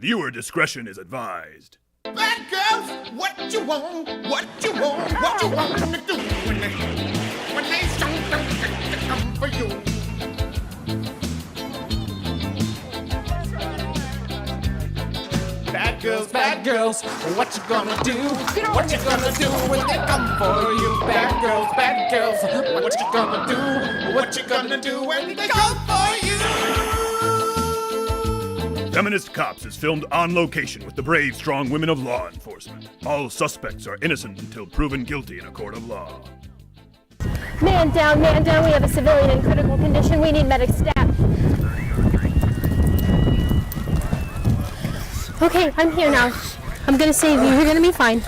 Viewer discretion is advised. Bad girls, what you want, what you want, what you want them to do when they come for you. Bad girls, what you gonna do? What you gonna do when they come for you? Bad girls, what you gonna do? What you gonna do when they come for you? Feminist Cops is filmed on location with the brave, strong women of law enforcement. All suspects are innocent until proven guilty in a court of law. Man down, we have a civilian in critical condition. We need medic staff. Okay, I'm here now. I'm gonna save you. You're gonna be fine.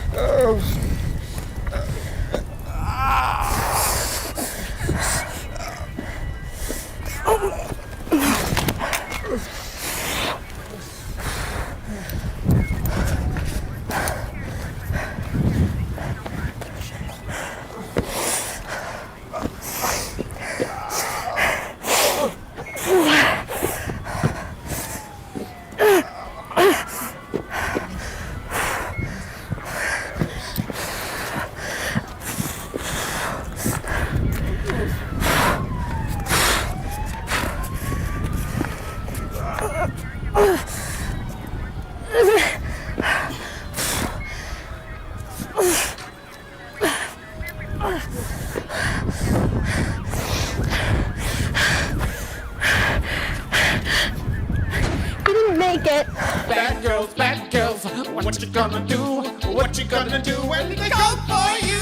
Bad girls, what you gonna do? What you gonna do when they come for you?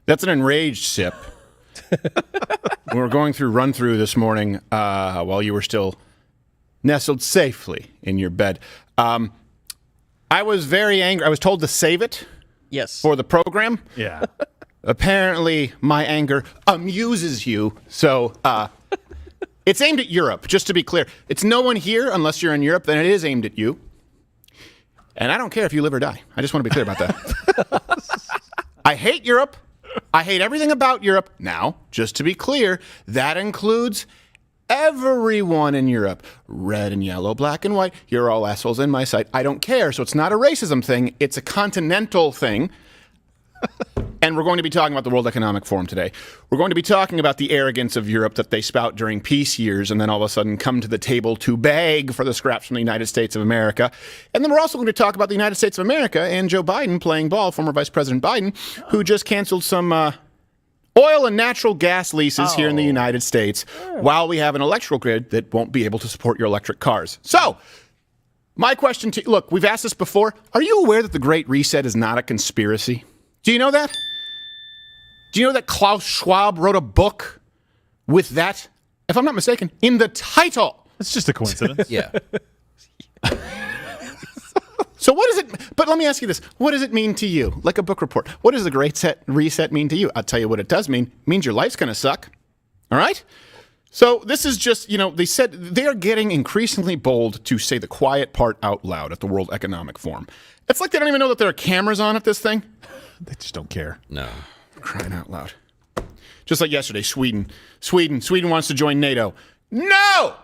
That's an enraged sip. We were going through run-through this morning while you were still nestled safely in your bed. I was very angry. I was told to save it for the program. Yeah. Apparently, my anger amuses you. So it's aimed at Europe, just to be clear. It's no one here, unless you're in Europe, then it is aimed at you. And I don't care if you live or die. I just want to be clear about that. I hate Europe. I hate everything about Europe. Now, just to be clear, that includes everyone in Europe. Red and yellow, black and white. You're all assholes in my sight. I don't care. So it's not a racism thing. It's a continental thing. And we're going to be talking about the World Economic Forum today. We're going to be talking about the arrogance of Europe that they spout during peace years and then all of a sudden come to the table to beg for the scraps from the United States of America. And then we're also going to talk about the United States of America and Joe Biden playing ball, former Vice President Biden, who just canceled some oil and natural gas leases here in the United States while we have an electrical grid that won't be able to support your electric cars. So, my question to you, look, we've asked this before. Are you aware that the Great Reset is not a conspiracy? Do you know that? Do you know that Klaus Schwab wrote a book with that, if I'm not mistaken, in the title? It's just a coincidence. Yeah. So what does it, but let me ask you this. What does it mean to you? Like a book report. What does the Great Reset mean to you? I'll tell you what it does mean. It means your life's going to suck. All right? So this is just, they said they are getting increasingly bold to say the quiet part out loud at the World Economic Forum. It's like they don't even know that there are cameras on at this thing. They just don't care. No. Crying out loud. Just like yesterday, Sweden wants to join NATO. No!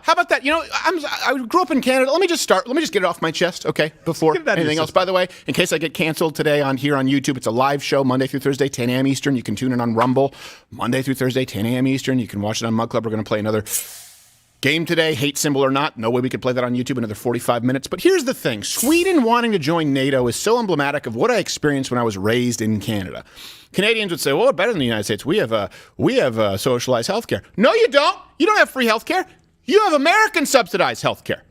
How about that? I grew up in Canada. Let me just get it off my chest, okay, before anything else. By the way, in case I get canceled today here on YouTube, it's a live show Monday through Thursday, 10 a.m. Eastern. You can tune in on Rumble Monday through Thursday, 10 a.m. Eastern. You can watch it on Mug Club. We're going to play another Game today, hate symbol or not. No way we could play that on YouTube another 45 minutes. But here's the thing. Sweden wanting to join NATO is so emblematic of what I experienced when I was raised in Canada. Canadians would say, well, we're better than the United States. We have socialized health care. No, you don't. You don't have free health care. You have American subsidized health care.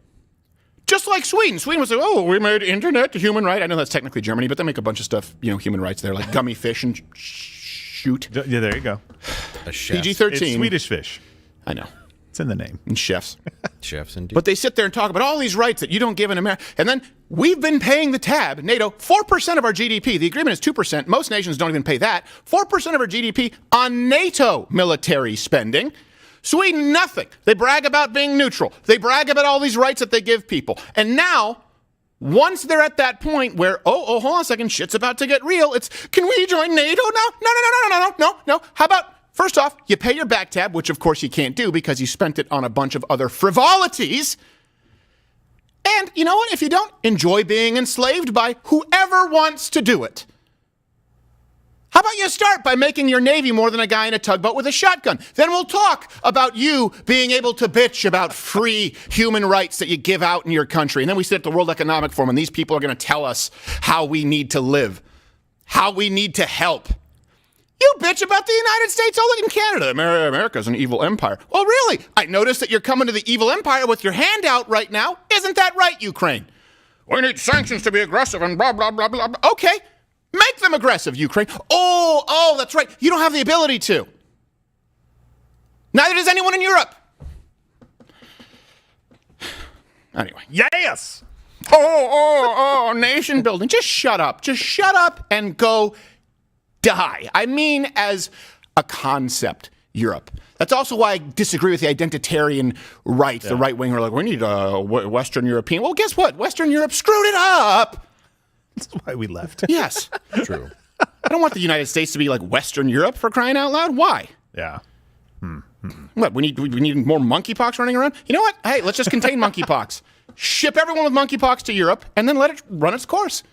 Just like Sweden. Sweden would say, oh, we made internet human right. I know that's technically Germany, but they make a bunch of stuff, human rights there, like gummy fish and shoot. Yeah, there you go. PG-13. It's Swedish fish. I know. It's in the name. And chefs. Chefs, indeed. But they sit there and talk about all these rights that you don't give in America. And then we've been paying the tab, NATO, 4% of our GDP. The agreement is 2%. Most nations don't even pay that. 4% of our GDP on NATO military spending. Sweden, nothing. They brag about being neutral. They brag about all these rights that they give people. And now, once they're at that point where, hold on a second, shit's about to get real, it's, can we join NATO now? No. How about, first off, you pay your back tab, which of course you can't do because you spent it on a bunch of other frivolities. And you know what? If you don't, enjoy being enslaved by whoever wants to do it. How about you start by making your Navy more than a guy in a tugboat with a shotgun? Then we'll talk about you being able to bitch about free human rights that you give out in your country. And then we sit at the World Economic Forum, and these people are going to tell us how we need to live, how we need to help. You bitch about the United States, oh, look in Canada. America's an evil empire. Well, really? I notice that you're coming to the evil empire with your hand out right now. Isn't that right, Ukraine? We need sanctions to be aggressive and blah, blah, blah, blah. Okay. Make them aggressive, Ukraine. Oh, that's right. You don't have the ability to. Neither does anyone in Europe. Anyway. Yes! Nation building. Just shut up. Just shut up and go die. I mean, as a concept, Europe. That's also why I disagree with the identitarian right, the right wing, who are like, we need a Western European. Well, guess what? Western Europe screwed it up. That's why we left. Yes. True. I don't want the United States to be like Western Europe, for crying out loud. Why? Yeah. What, we need more monkeypox running around? You know what? Hey, let's just contain monkeypox. Ship everyone with monkeypox to Europe and then let it run its course.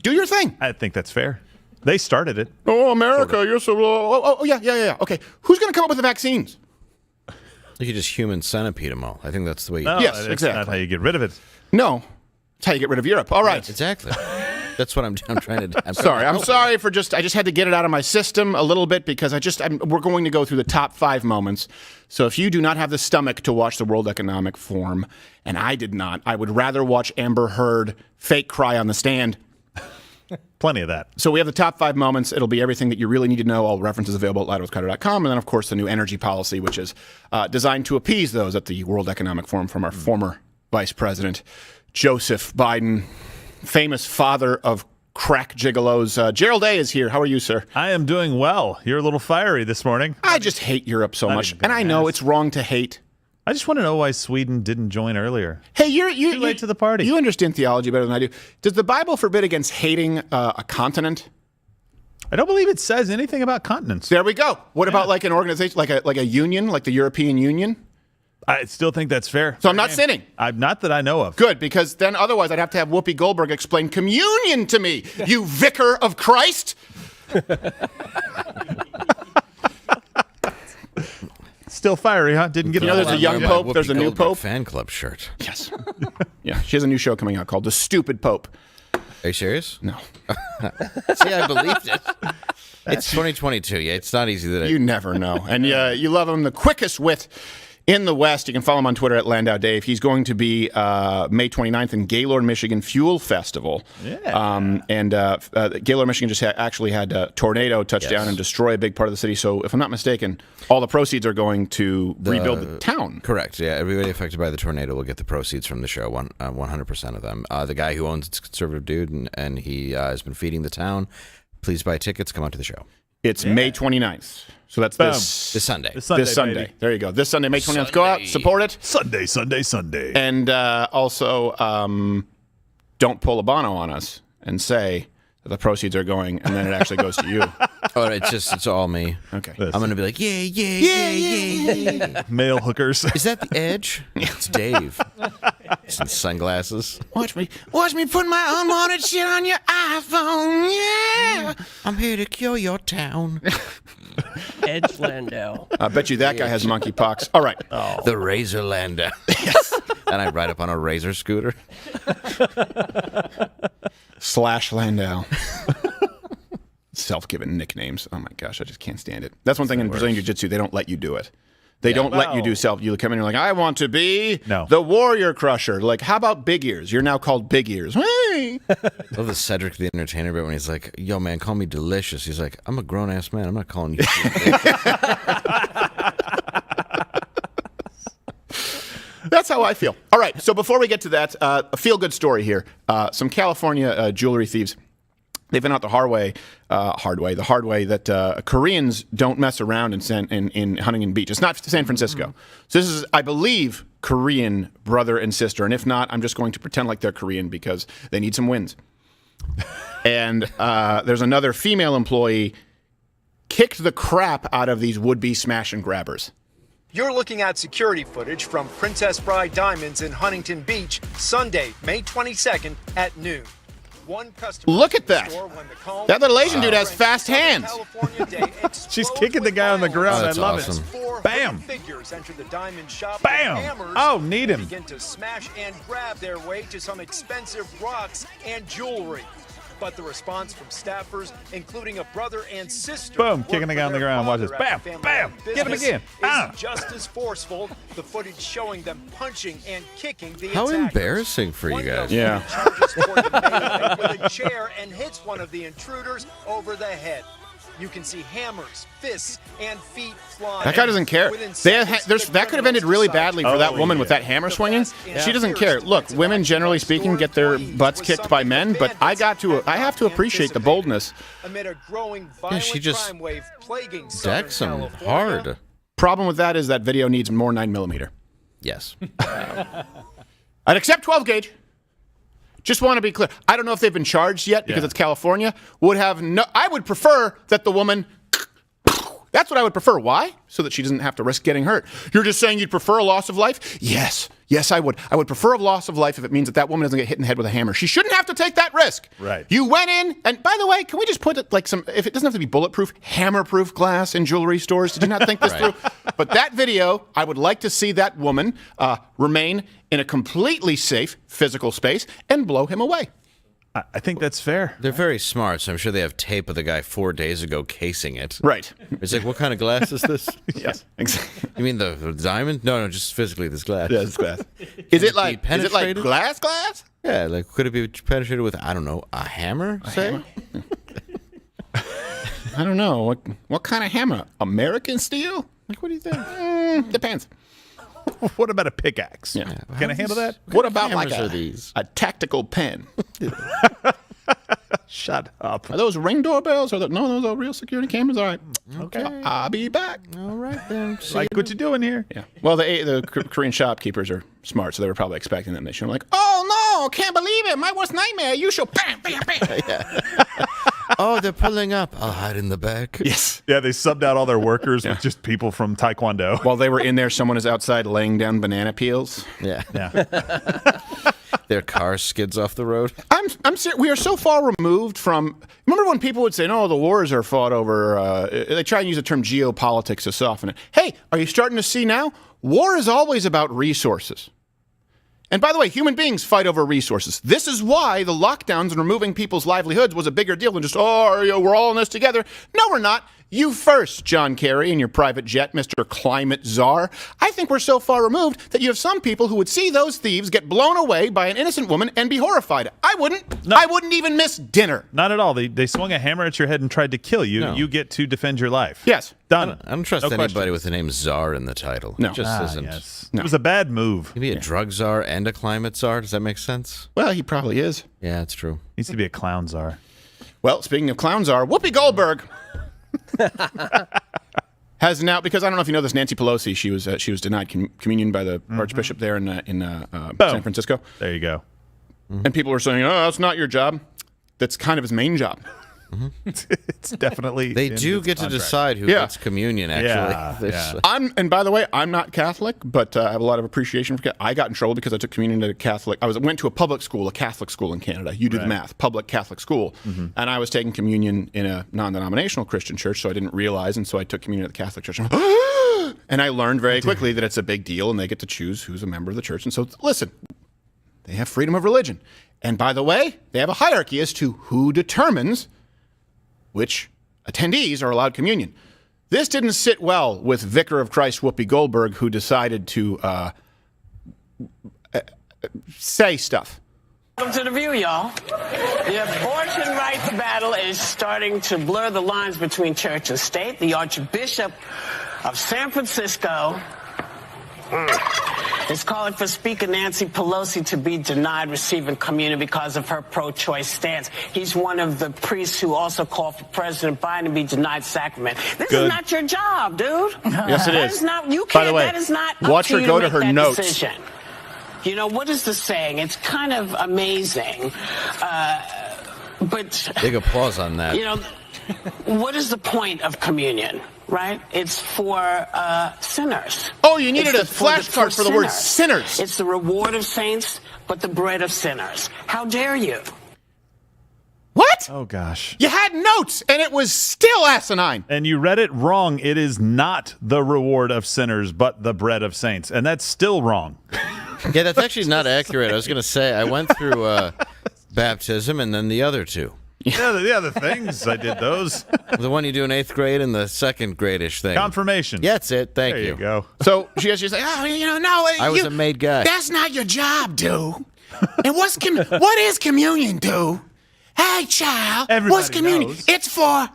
Do your thing. I think that's fair. They started it. Oh, America, you're so... Yeah. Okay, who's going to come up with the vaccines? You could just human centipede them all. I think that's the way you No, Yes, that's exactly. not how you get rid of it. No. That's how you get rid of Europe. All right. Exactly. That's what I'm trying to... I'm sorry for I just had to get it out of my system a little bit because we're going to go through the top 5 moments. So if you do not have the stomach to watch the World Economic Forum, and I did not, I would rather watch Amber Heard fake cry on the stand. Plenty of that. So we have the top 5 moments. It'll be everything that you really need to know. All references available at lightwithcarter.com. And then, of course, the new energy policy, which is designed to appease those at the World Economic Forum from our former Vice President, Joseph Biden, famous father of crack gigolos. Gerald A. is here. How are you, sir? I am doing well. You're a little fiery this morning. I just hate Europe so much. being And I know ass. it's wrong to hate. I just want to know why Sweden didn't join earlier. Hey, you're Too late to the party. You understand theology better than I do. Does the Bible forbid against hating a continent? I don't believe it says anything about continents. There we go. What about like an organization, like a union, like the European Union? I still think that's fair. So I'm not sinning. I'm not that I know of. Good, because then otherwise I'd have to have Whoopi Goldberg explain communion to me, you vicar of Christ. Still fiery, huh? Didn't get You know, there's a lot young of- My pope, Whoopi there's a new Goldberg pope. fan club shirt. Yes. Yeah, she has a new show coming out called The Stupid Pope. Are you serious? No. See, I believed it. It's 2022. Yeah, it's not easy that You never know. And you love him, the quickest wit in the West. You can follow him on Twitter at Landau Dave. He's going to be May 29th in Gaylord, Michigan Fuel Festival. Yeah. Gaylord, Michigan just actually had a tornado touch down and destroy a big part of the city. So if I'm not mistaken, all the proceeds are going to rebuild the town. Correct. Yeah, everybody affected by the tornado will get the proceeds from the show. 100% of them. The guy who owns it's a conservative dude, and he has been feeding the town. Please buy tickets. Come out to the show It's May 29th. So that's Boom. this Sunday. This Sunday. this Sunday. Baby. There you go. This Sunday, May 29th. Go out, support it. Sunday. And also, don't pull a Bono on us and say that the proceeds are going, and then it actually goes to you. Oh, it's all me. Okay. I'm gonna be like, yeah. Male hookers. Is that the Edge? It's Dave. Some sunglasses. Watch me put my unwanted shit on your iPhone. Yeah. I'm here to cure your town. Edge Landau. I bet you that guy has monkeypox. All right. The Razor Landau. And I ride up on a Razor scooter. Slash Landau. Self-given nicknames. Oh my gosh, I just can't stand it. That's one thing in Brazilian Jiu-Jitsu. They don't let you do it. They don't let you do self. You come in and you're like, I want to be the Warrior Crusher. Like, how about Big Ears? You're now called Big Ears. Hey! I love the Cedric the Entertainer bit when he's like, yo, man, call me Delicious. He's like, I'm a grown-ass man. I'm not calling you. That's how I feel. All right, so before we get to that, a feel-good story here. Some California jewelry thieves. They've been out the hard way that Koreans don't mess around in Huntington Beach. It's not San Francisco. So this is, I believe, Korean brother and sister. And if not, I'm just going to pretend like they're Korean because they need some wins. And there's another female employee kicked the crap out of these would-be smash and grabbers. You're looking at security footage from Princess Bride Diamonds in Huntington Beach, Sunday, May 22nd at noon. One customer Look at that. That little Asian dude has fast hands. She's kicking the guy on the ground. Oh, that's I love awesome. it. Bam. Figures enter the diamond shop. Bam. Oh, need him. Begin to smash and grab their way to some expensive rocks and jewelry. But the response from staffers, including a brother and sister, Boom, kicking the guy on the ground. Watch this. Bam, bam. Get him again. Is just as forceful. The footage showing them punching and kicking the How attackers. embarrassing for you guys. Yeah. Charges toward the melee with a chair and hits one of the intruders over the head. You can see hammers, fists, and feet flying. That guy doesn't care. That could have ended really badly for that woman with that hammer swinging. She doesn't care. Look, women, generally speaking, get their butts kicked by men, but I have to appreciate the boldness. Amid a growing she just crime wave plaguing decks him California. hard. Problem with that is that video needs more 9mm. Yes. I'd accept 12 gauge. Just want to be clear. I don't know if they've been charged yet because it's California. I would prefer that the woman. That's what I would prefer. Why? So that she doesn't have to risk getting hurt. You're just saying you'd prefer a loss of life? Yes. Yes, I would. I would prefer a loss of life if it means that woman doesn't get hit in the head with a hammer. She shouldn't have to take that risk. Right. You went in, and by the way, can we just put it like if it doesn't have to be bulletproof, hammer-proof glass in jewelry stores? Did you not think this through? But that video, I would like to see that woman remain in a completely safe physical space and blow him away. I think that's fair. They're very smart, so I'm sure they have tape of the guy 4 days ago casing it. Right. It's like, what kind of glass is this? Yes. Exactly. You mean the diamond? No, just physically this glass. Yeah, it's glass. Is it like penetrated? glass? Yeah, like could it be penetrated with, I don't know, a hammer? Say? I don't know. What kind of hammer? American steel? Like, what do you think? Depends. What about a pickaxe? Yeah. Can I handle that? What about like hammers are these? a tactical pen? Shut up. Are those Ring doorbells? No, those are real security cameras. All right. Okay. I'll be back. All right, then. Like what you doing here? Yeah. Well, the Korean shopkeepers are smart, so they were probably expecting them. They should have like, oh no, can't believe it. My worst nightmare. You should bam, bam, bam. Oh, they're pulling up. I'll hide in the back. Yes. Yeah, they subbed out all their workers with just people from Taekwondo. While they were in there, someone is outside laying down banana peels. Yeah. Yeah. Their car skids off the road. I'm serious. We are so far removed from. Remember when people would say, "No, the wars are fought over." They try and use the term geopolitics to soften it. Hey, are you starting to see now? War is always about resources. And by the way, human beings fight over resources. This is why the lockdowns and removing people's livelihoods was a bigger deal than just, we're all in this together. No, we're not. You first, John Kerry, in your private jet, Mr. Climate Czar. I think we're so far removed that you have some people who would see those thieves get blown away by an innocent woman and be horrified. I wouldn't. No. I wouldn't even miss dinner. Not at all. They swung a hammer at your head and tried to kill you. No. You get to defend your life. Yes. Done. I don't trust No anybody questions. with the name Czar in the title. No. It just isn't. Yes. No. It was a bad move. Maybe a drug czar and a climate czar. Does that make sense? Well, he probably is. Yeah, it's true. Needs to be a clown czar. Well, speaking of clown czar, Whoopi Goldberg has now, because I don't know if you know this, Nancy Pelosi, she was denied communion by the Archbishop there in San Francisco. There you go. And people were saying, oh, that's not your job. That's kind of his main job. It's definitely They in do its get to contract. decide who Yeah. gets communion, actually. Yeah. And by the way, I'm not Catholic, but I have a lot of appreciation for. I got in trouble because I took communion at a Catholic. Went to a public school, a Catholic school in Canada. You do the math, public Catholic school, and I was taking communion in a non-denominational Christian church, so I didn't realize, and so I took communion at the Catholic church. And I learned very quickly that it's a big deal, and they get to choose who's a member of the church. And so, listen, they have freedom of religion, and by the way, they have a hierarchy as to who determines which attendees are allowed communion. This didn't sit well with Vicar of Christ Whoopi Goldberg, who decided to say stuff. Welcome to the View, y'all. The abortion rights battle is starting to blur the lines between church and state. The Archbishop of San Francisco is calling for Speaker Nancy Pelosi to be denied receiving communion because of her pro-choice stance. He's one of the priests who also called for President Biden to be denied sacrament. This is not your job, dude. Yes, it That is. not, you can't, By the way, that is not up watch to her you go to to her make that notes. decision. You know, what is the saying? It's kind of amazing. But Big applause on that. you know, what is the point of communion, right? It's for sinners. Oh, you needed It's a flashcard for the word sinners. sinners. It's the reward of saints, but the bread of sinners. How dare you? What? Oh gosh. You had notes, and it was still asinine. And you read it wrong. It is not the reward of sinners, but the bread of saints. And that's still wrong. Yeah, that's actually not accurate. I was going to say, I went through baptism and then the other two. Yeah, the things. I did those. The one you do in 8th grade and the 2nd grade-ish thing. Confirmation. Yeah, that's it. Thank There you go. So she's like, oh, no. I was a made guy. That's not your job, dude. And what is communion, dude? Hey, child, Everybody what's communion? knows. It's for...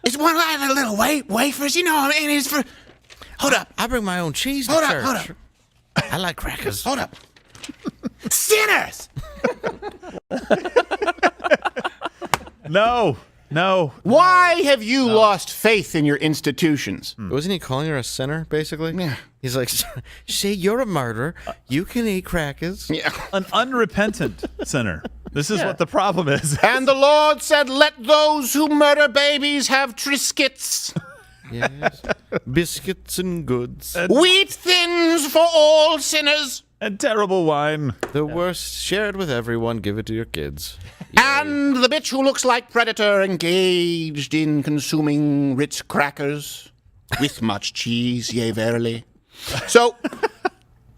It's one of the little wafers, you know what I mean? It's for... Hold up. I bring my own cheese to Hold up, church. hold up. I like crackers. Hold up. Sinners! No. Why have you lost faith in your institutions? Wasn't he calling her a sinner, basically? Yeah. He's like, see, you're a murderer. You can eat crackers. Yeah. An unrepentant sinner. This is what the problem is. And the Lord said, let those who murder babies have Triscuits. Yes. Biscuits and goods. Wheat thins for all sinners. And terrible wine. The worst, share it with everyone. Give it to your kids. And the bitch who looks like Predator engaged in consuming Ritz crackers with much cheese, yea, verily. So,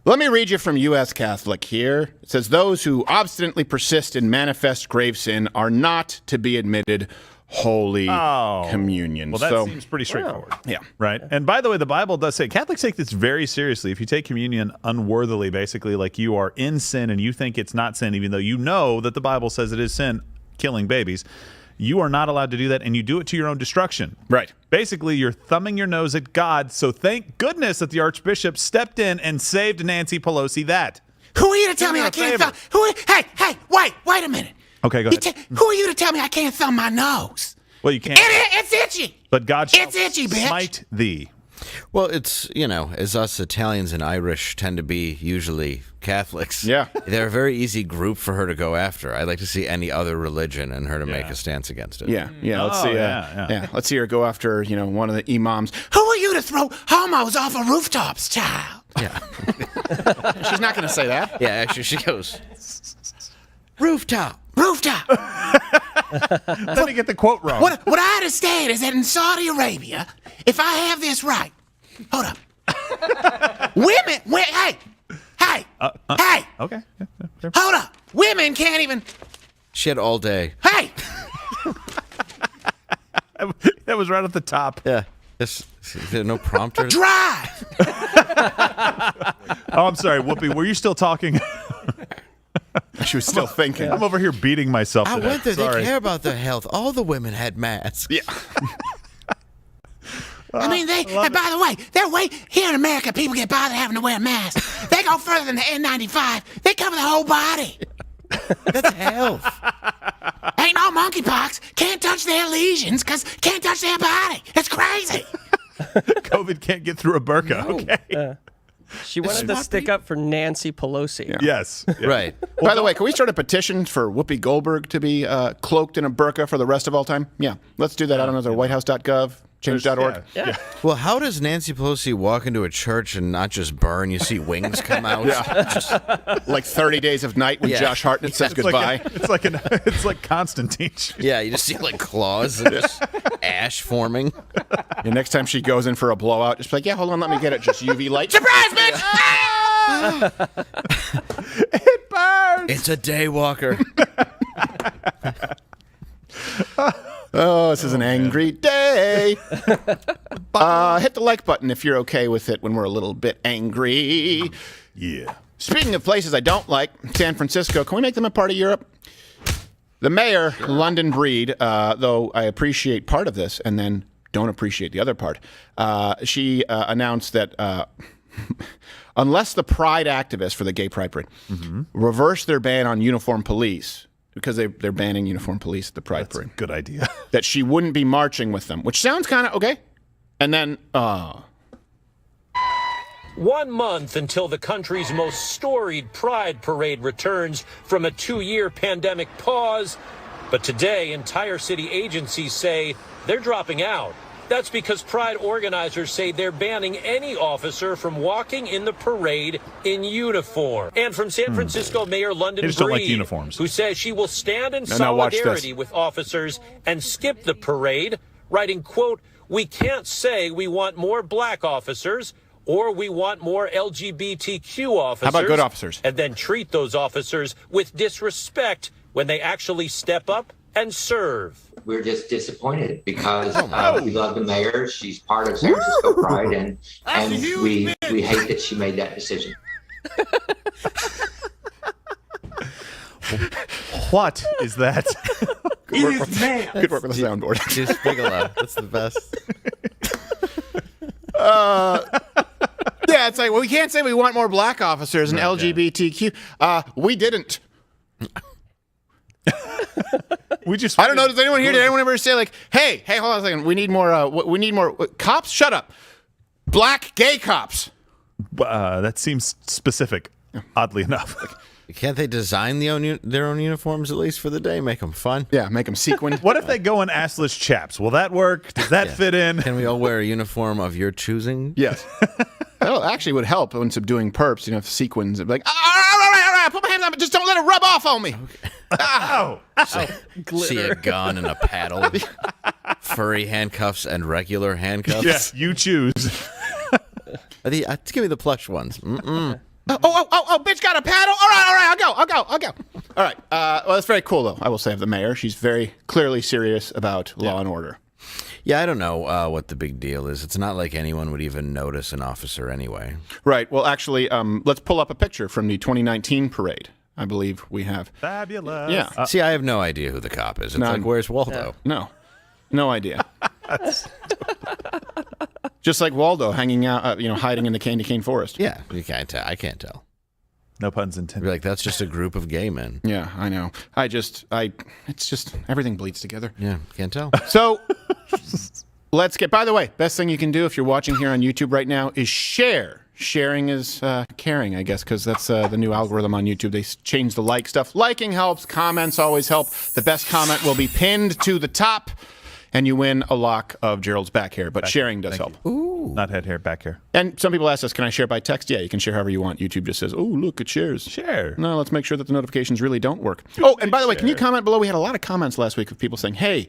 let me read you from U.S. Catholic here. It says, those who obstinately persist in manifest grave sin are not to be admitted Holy Communion. Well, that so, seems pretty straightforward. Yeah. Right. And by the way, the Bible does say Catholics take this very seriously. If you take communion unworthily, basically like you are in sin and you think it's not sin, even though you know that the Bible says it is sin, killing babies, you are not allowed to do that, and you do it to your own destruction. Right. Basically, you're thumbing your nose at God, so thank goodness that the Archbishop stepped in and saved Nancy Pelosi that. Who are you to tell me her I a can't favor. thumb? Hey, wait a minute. Okay, go ahead. Who are you to tell me I can't thumb my nose? Well, you can't. It's itchy. But God shall It's itchy, bitch. smite thee. Well, it's, as us Italians and Irish tend to be usually Catholics. Yeah. They're a very easy group for her to go after. I'd like to see any other religion and her to make a stance against it. Yeah. Let's see. yeah. Let's see her go after one of the imams. Who are you to throw homos off of rooftops, child? Yeah. She's not going to say that. Yeah, actually, she goes, rooftop. Let me get the quote wrong. What I understand is that in Saudi Arabia, if I have this right, hold up, hey, Okay. hold up, women can't even. She had all day. Hey, That was right at the top. Yeah. There no prompter? drive. Oh, I'm sorry, Whoopi. Were you still talking? She was still thinking. I'm over here beating myself. I today. went there. Sorry. They care about their health. All the women had masks. Yeah. I mean, and by the way, they're here in America, people get bothered having to wear masks. They go further than the N95. They cover the whole body. That's health. Ain't no monkeypox. Can't touch their lesions because can't touch their body. It's crazy. COVID can't get through a burqa. Okay. She wanted to stick up for Nancy Pelosi. Yes. Yeah. Right. By the way, can we start a petition for Whoopi Goldberg to be cloaked in a burqa for the rest of all time? Yeah, let's do that. I don't know, is there whitehouse.gov, change.org? Yeah. Well, how does Nancy Pelosi walk into a church and not just burn? You see wings come out. Just like 30 Days of Night when Yeah. Josh Hartnett says It's goodbye. it's like Constantine. Yeah, you just see like claws and just ash forming. And next time she goes in for a blowout, just be like, yeah, hold on, let me get it. Just UV light. Surprise, bitch! Ah! It burns. It's a daywalker. Oh, this is an angry day. Hit the like button if you're okay with it when we're a little bit angry. Yeah. Speaking of places I don't like, San Francisco, can we make them a part of Europe? The mayor, London Breed, though I appreciate part of this and then don't appreciate the other part, she announced that unless the Pride activists for the Gay Pride Parade reverse their ban on uniformed police, because they're banning uniformed police at the Pride Parade, Good idea. that she wouldn't be marching with them, which sounds kind of okay. And then, 1 month until the country's most storied Pride Parade returns from a 2-year pandemic pause. But today, entire city agencies say they're dropping out. That's because Pride organizers say they're banning any officer from walking in the parade in uniform. And from San Francisco Mayor London They just don't like Breed, uniforms. who says she will stand in Now watch this. solidarity with officers and skip the parade, writing, quote, "We can't say we want more black officers or we want more LGBTQ officers. How about good officers? And then treat those officers with disrespect when they actually step up and serve." We're just disappointed because we love the mayor. She's part of San Francisco Pride, and we hate that she made that decision. What is that? good work with the soundboard. Just Bigelow. That's the best. Yeah, it's like, well, we can't say we want more black officers and LGBTQ. We didn't. I don't know. Does anyone here? Did anyone ever say like, "Hey, hold on a second. We need more cops. Shut up, black gay cops." That seems specific, oddly enough. Can't they design their own uniforms at least for the day? Make them fun. Yeah, make them sequin. What if they go in assless chaps? Will that work? Does that fit in? Can we all wear a uniform of your choosing? Yes. That actually would help when subduing perps. You know, sequins. It'd be like, all right, put my hands on it. Just don't let it rub off on me. Okay. Oh. See a gun and a paddle, furry handcuffs and regular handcuffs. Yes, you choose. Give me the plush ones. Mm-mm. Oh, bitch got a paddle? All right, I'll go. All right. Well, that's very cool, though, I will say, of the mayor. She's very clearly serious about law and order. Yeah, I don't know what the big deal is. It's not like anyone would even notice an officer anyway. Right. Well, actually, let's pull up a picture from the 2019 parade. I believe we have. Fabulous. Yeah. See, I have no idea who the cop is. It's like, where's Waldo? No idea. Just like Waldo hanging out, hiding in the candy cane forest. Yeah, you can't tell. I can't tell. No puns I'd intended. be like, that's just a group of gay men. Yeah, I know. It's just everything bleeds together. Yeah, can't tell. So let's get. By the way, best thing you can do if you're watching here on YouTube right now is share. Sharing is caring, I guess, because that's the new algorithm on YouTube. They changed the like stuff. Liking helps. Comments always help. The best comment will be pinned to the top, and you win a lock of Gerald's back hair. But sharing does help. Ooh. Not head hair, back hair. And some people ask us, can I share by text? Yeah, you can share however you want. YouTube just says, oh, look, it shares. Share. No, let's make sure that the notifications really don't work. Oh, and by the way, can you comment below? We had a lot of comments last week of people saying, hey,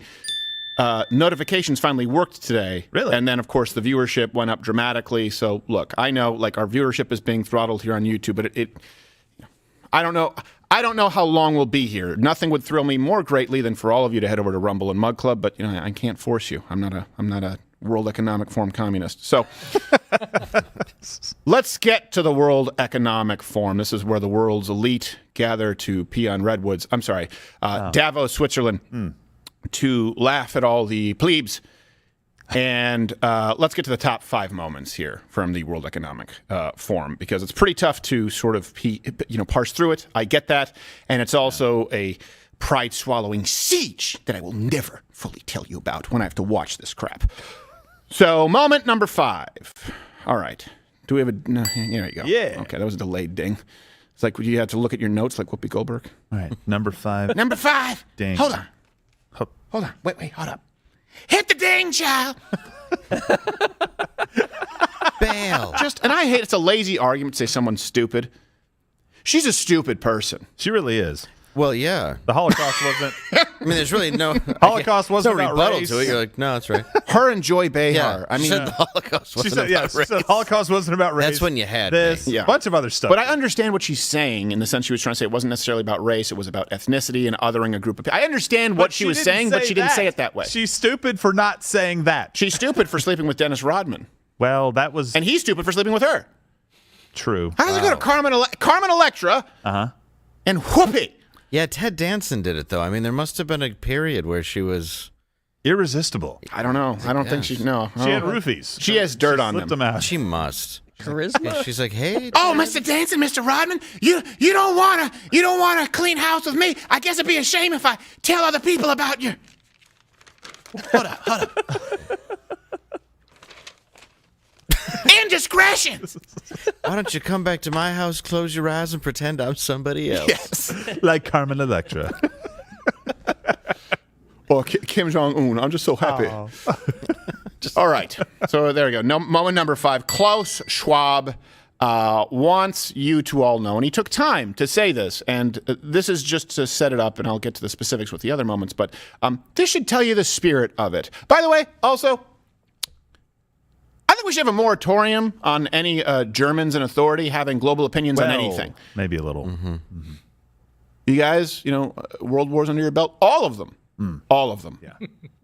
notifications finally worked today. Really? And then, of course, the viewership went up dramatically. So, look, I know, like, our viewership is being throttled here on YouTube, but I don't know. I don't know how long we'll be here. Nothing would thrill me more greatly than for all of you to head over to Rumble and Mug Club, but I can't force you. I'm not a World Economic Forum communist. So let's get to the World Economic Forum. This is where the world's elite gather to pee on redwoods. I'm sorry, Davos, Switzerland, to laugh at all the plebes. And let's get to the top 5 moments here from the World Economic Forum, because it's pretty tough to sort of parse through it. I get that. And it's also a pride-swallowing siege that I will never fully tell you about when I have to watch this crap. So moment number 5. All right. Do we have a? No, here you go. Yeah. Okay, that was a delayed ding. It's like you had to look at your notes like Whoopi Goldberg. All right, number 5. Number 5. Ding. Hold on. Hold on. Wait. Hold up. Hit the ding, child. Bail. And I hate it's a lazy argument to say someone's stupid. She's a stupid person. She really is. Well, yeah. The Holocaust wasn't. I mean, there's really no Holocaust wasn't no about rebuttal race. to it. You're like, no, that's right. Her and Joy Behar. Yeah, I mean, the Holocaust wasn't She said, about race. the Holocaust wasn't about race. That's when you had this, me. Yeah. bunch of other stuff. but I understand what she's saying in the sense she was trying to say it wasn't necessarily about race. It was about ethnicity and othering a group of people. I understand what she was didn't saying, but say she didn't that. say it that way. She's stupid for not saying that. She's stupid for sleeping with Dennis Rodman. Well, that was And he's stupid for sleeping with her. true. How does it go to Carmen Electra and Whoopi? Yeah, Ted Danson did it, though. I mean, there must have been a period where she was Irresistible. I don't know. I don't think she. No. She had roofies. She has dirt on Slipped them. them out. She must. Charisma. She's like, hey. Oh, Mr. Danson, Mr. Rodman, you don't wanna clean house with me. I guess it'd be a shame if I tell other people about you. Hold up. Indiscretion. Why don't you come back to my house, close your eyes, and pretend I'm somebody else? Yes. Like Carmen Electra. Well, Kim Jong-un, I'm just so happy. All right. So there you go. Moment number 5. Klaus Schwab wants you to all know, and he took time to say this, and this is just to set it up, and I'll get to the specifics with the other moments, but this should tell you the spirit of it. By the way, also, I think we should have a moratorium on any Germans in authority having global opinions on anything. Maybe a little. You guys, world wars under your belt, all of them. All of them. Yeah,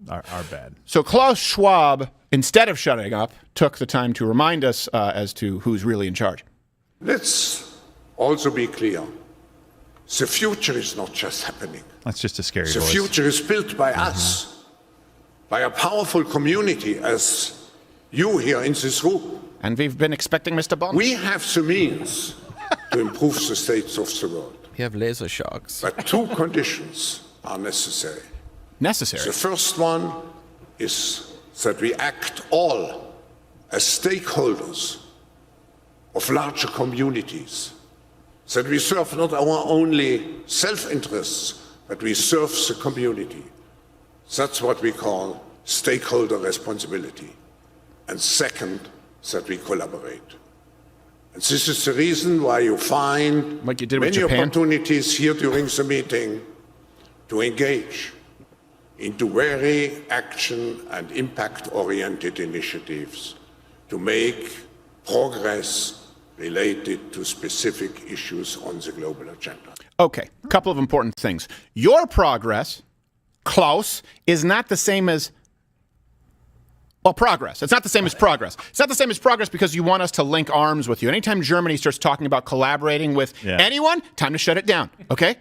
are bad. So Klaus Schwab, instead of shutting up, took the time to remind us as to who's really in charge. Let's also be clear. The future is not just happening. That's just a scary The voice. future is built by us, by a powerful community as you here in this room. And we've been expecting Mr. Bond. We have the means to improve the states of the world. You have laser shocks. But 2 conditions are necessary. Necessary. The first one is that we act all as stakeholders of larger communities, that we serve not our only self-interests, but we serve the community. That's what we call stakeholder responsibility. And second, that we collaborate. And this is the reason why you find like you did with many Japan. opportunities here during the meeting to engage into very action and impact-oriented initiatives to make progress related to specific issues on the global agenda. Okay, a couple of important things. Your progress, Klaus, is not the same as progress. It's not the same as progress. It's not the same as progress because you want us to link arms with you. Anytime Germany starts talking about collaborating with anyone, time to shut it down, okay?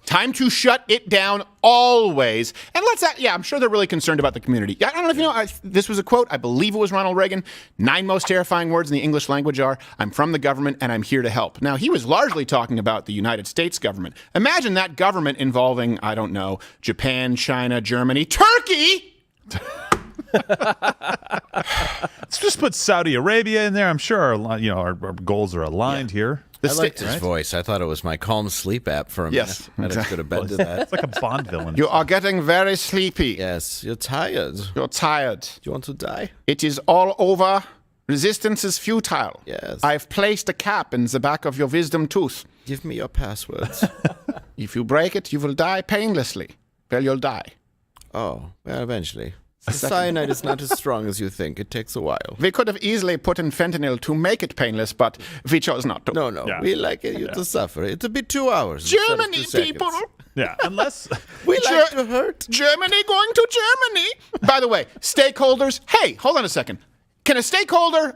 Time to shut it down always. And I'm sure they're really concerned about the community. I don't know if you know, this was a quote, I believe it was Ronald Reagan. 9 most terrifying words in the English language are, I'm from the government and I'm here to help. Now, he was largely talking about the United States government. Imagine that government involving, I don't know, Japan, China, Germany, Turkey! Let's just put Saudi Arabia in there. I'm sure our goals are aligned here. I liked his voice. I thought it was my Calm Sleep app for a Yes, minute. I could have been to that. It's like a Bond villain. You are getting very sleepy. Yes, you're tired. You're tired. Do you want to die? It is all over. Resistance is futile. Yes. I've placed a cap in the back of your wisdom tooth. Give me your passwords. If you break it, you will die painlessly. Well, you'll die. Oh, well, eventually. The cyanide is not as strong as you think. It takes a while. We could have easily put in fentanyl to make it painless, but we chose not to. No. Yeah. We like you to suffer. It'll be 2 hours. Germany, people. Yeah, unless we like to hurt. Germany going to Germany. By the way, stakeholders. Hey, hold on a second. Can a stakeholder,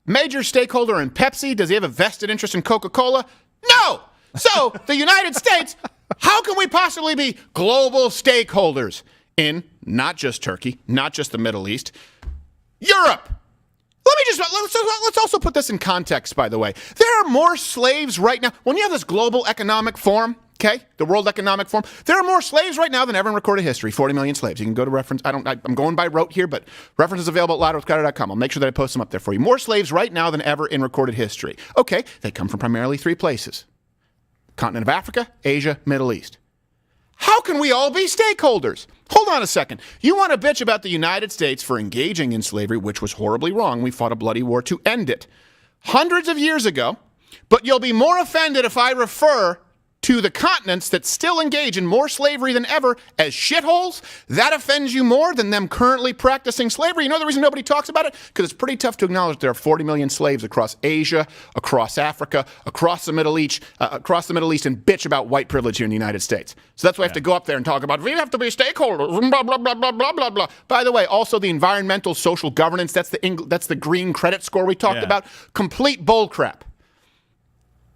major stakeholder in Pepsi, does he have a vested interest in Coca-Cola? No. So the United States, how can we possibly be global stakeholders in not just Turkey, not just the Middle East, Europe? Let's also put this in context, by the way. There are more slaves right now. When you have this global economic forum, Okay, the World Economic Forum. There are more slaves right now than ever in recorded history. 40 million slaves. You can go to reference. I'm going by rote here, but references available at louderwithcrowder.com. I'll make sure that I post them up there for you. More slaves right now than ever in recorded history. Okay, they come from primarily 3 places: continent of Africa, Asia, Middle East. How can we all be stakeholders? Hold on a second. You want to bitch about the United States for engaging in slavery, which was horribly wrong. We fought a bloody war to end it hundreds of years ago, but you'll be more offended if I refer to the continents that still engage in more slavery than ever as shitholes. That offends you more than them currently practicing slavery. You know the reason nobody talks about it? Because it's pretty tough to acknowledge there are 40 million slaves across Asia, across Africa, across the Middle East, and bitch about white privilege here in the United States. So that's why I have to go up there and talk about, we have to be stakeholders, blah, blah, blah, blah, blah, blah, blah. By the way, also the environmental social governance, that's the green credit score we talked about. Complete bullcrap.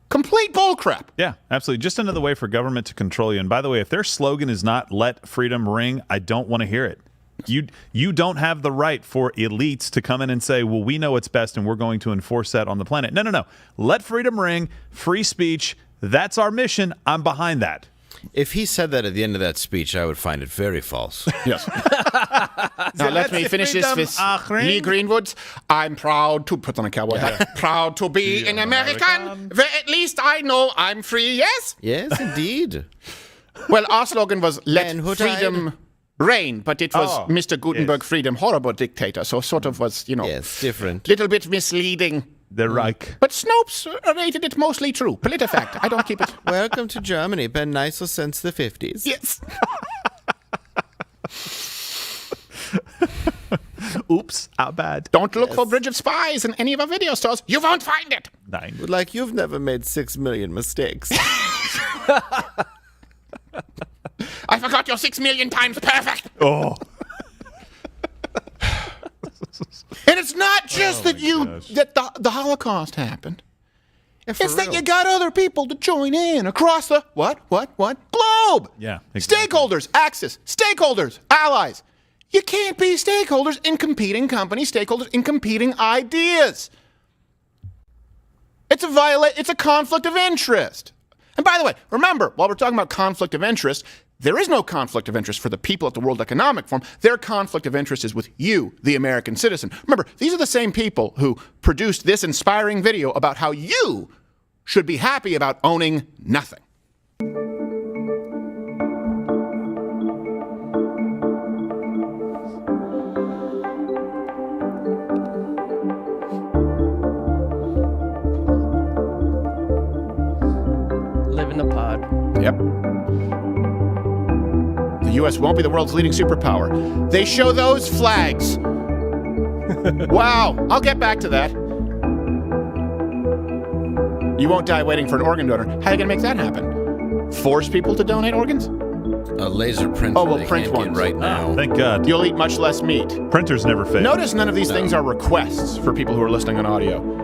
Complete bullcrap. Yeah, absolutely. Just another way for government to control you. And by the way, if their slogan is not "Let freedom ring," I don't want to hear it. You don't have the right for elites to come in and say, well, we know what's best and we're going to enforce that on the planet. No. Let freedom ring, free speech. That's our mission. I'm behind that. If he said that at the end of that speech, I would find it very false. Yes. Now let me finish this with Lee Greenwood. I'm proud to put on a cowboy hat. Proud to be an American. Where at least I know I'm free. Yes. Yes, indeed. Well, our slogan was "Let freedom reign," but it was Mr. Gutenberg, freedom, horrible dictator. So sort of was, yes, different. Little bit misleading. The Reich. But Snopes rated it mostly true. PolitiFact. I don't keep it. Welcome to Germany. Been nicer since the 50s. Yes. Oops, how bad. Don't look for Bridge of Spies in any of our video stores. You won't find it. Like you've never made 6 million mistakes. I forgot your 6 million times perfect. Oh. And it's not just that the Holocaust happened. It's that you got other people to join in across the what? Globe. Yeah. Exactly. Stakeholders, Axis, stakeholders, allies. You can't be stakeholders in competing companies, stakeholders in competing ideas. It's a conflict of interest. And by the way, remember, while we're talking about conflict of interest, there is no conflict of interest for the people at the World Economic Forum. Their conflict of interest is with you, the American citizen. Remember, these are the same people who produced this inspiring video about how you should be happy about owning nothing. Live in the pod. Yep. The U.S. won't be the world's leading superpower. They show those flags. Wow. I'll get back to that. You won't die waiting for an organ donor. How are you going to make that happen? Force people to donate organs? A laser printer. Oh, well, print ones right now. Thank God. You'll eat much less meat. Printers never fail. Notice none of these things are requests for people who are listening on audio.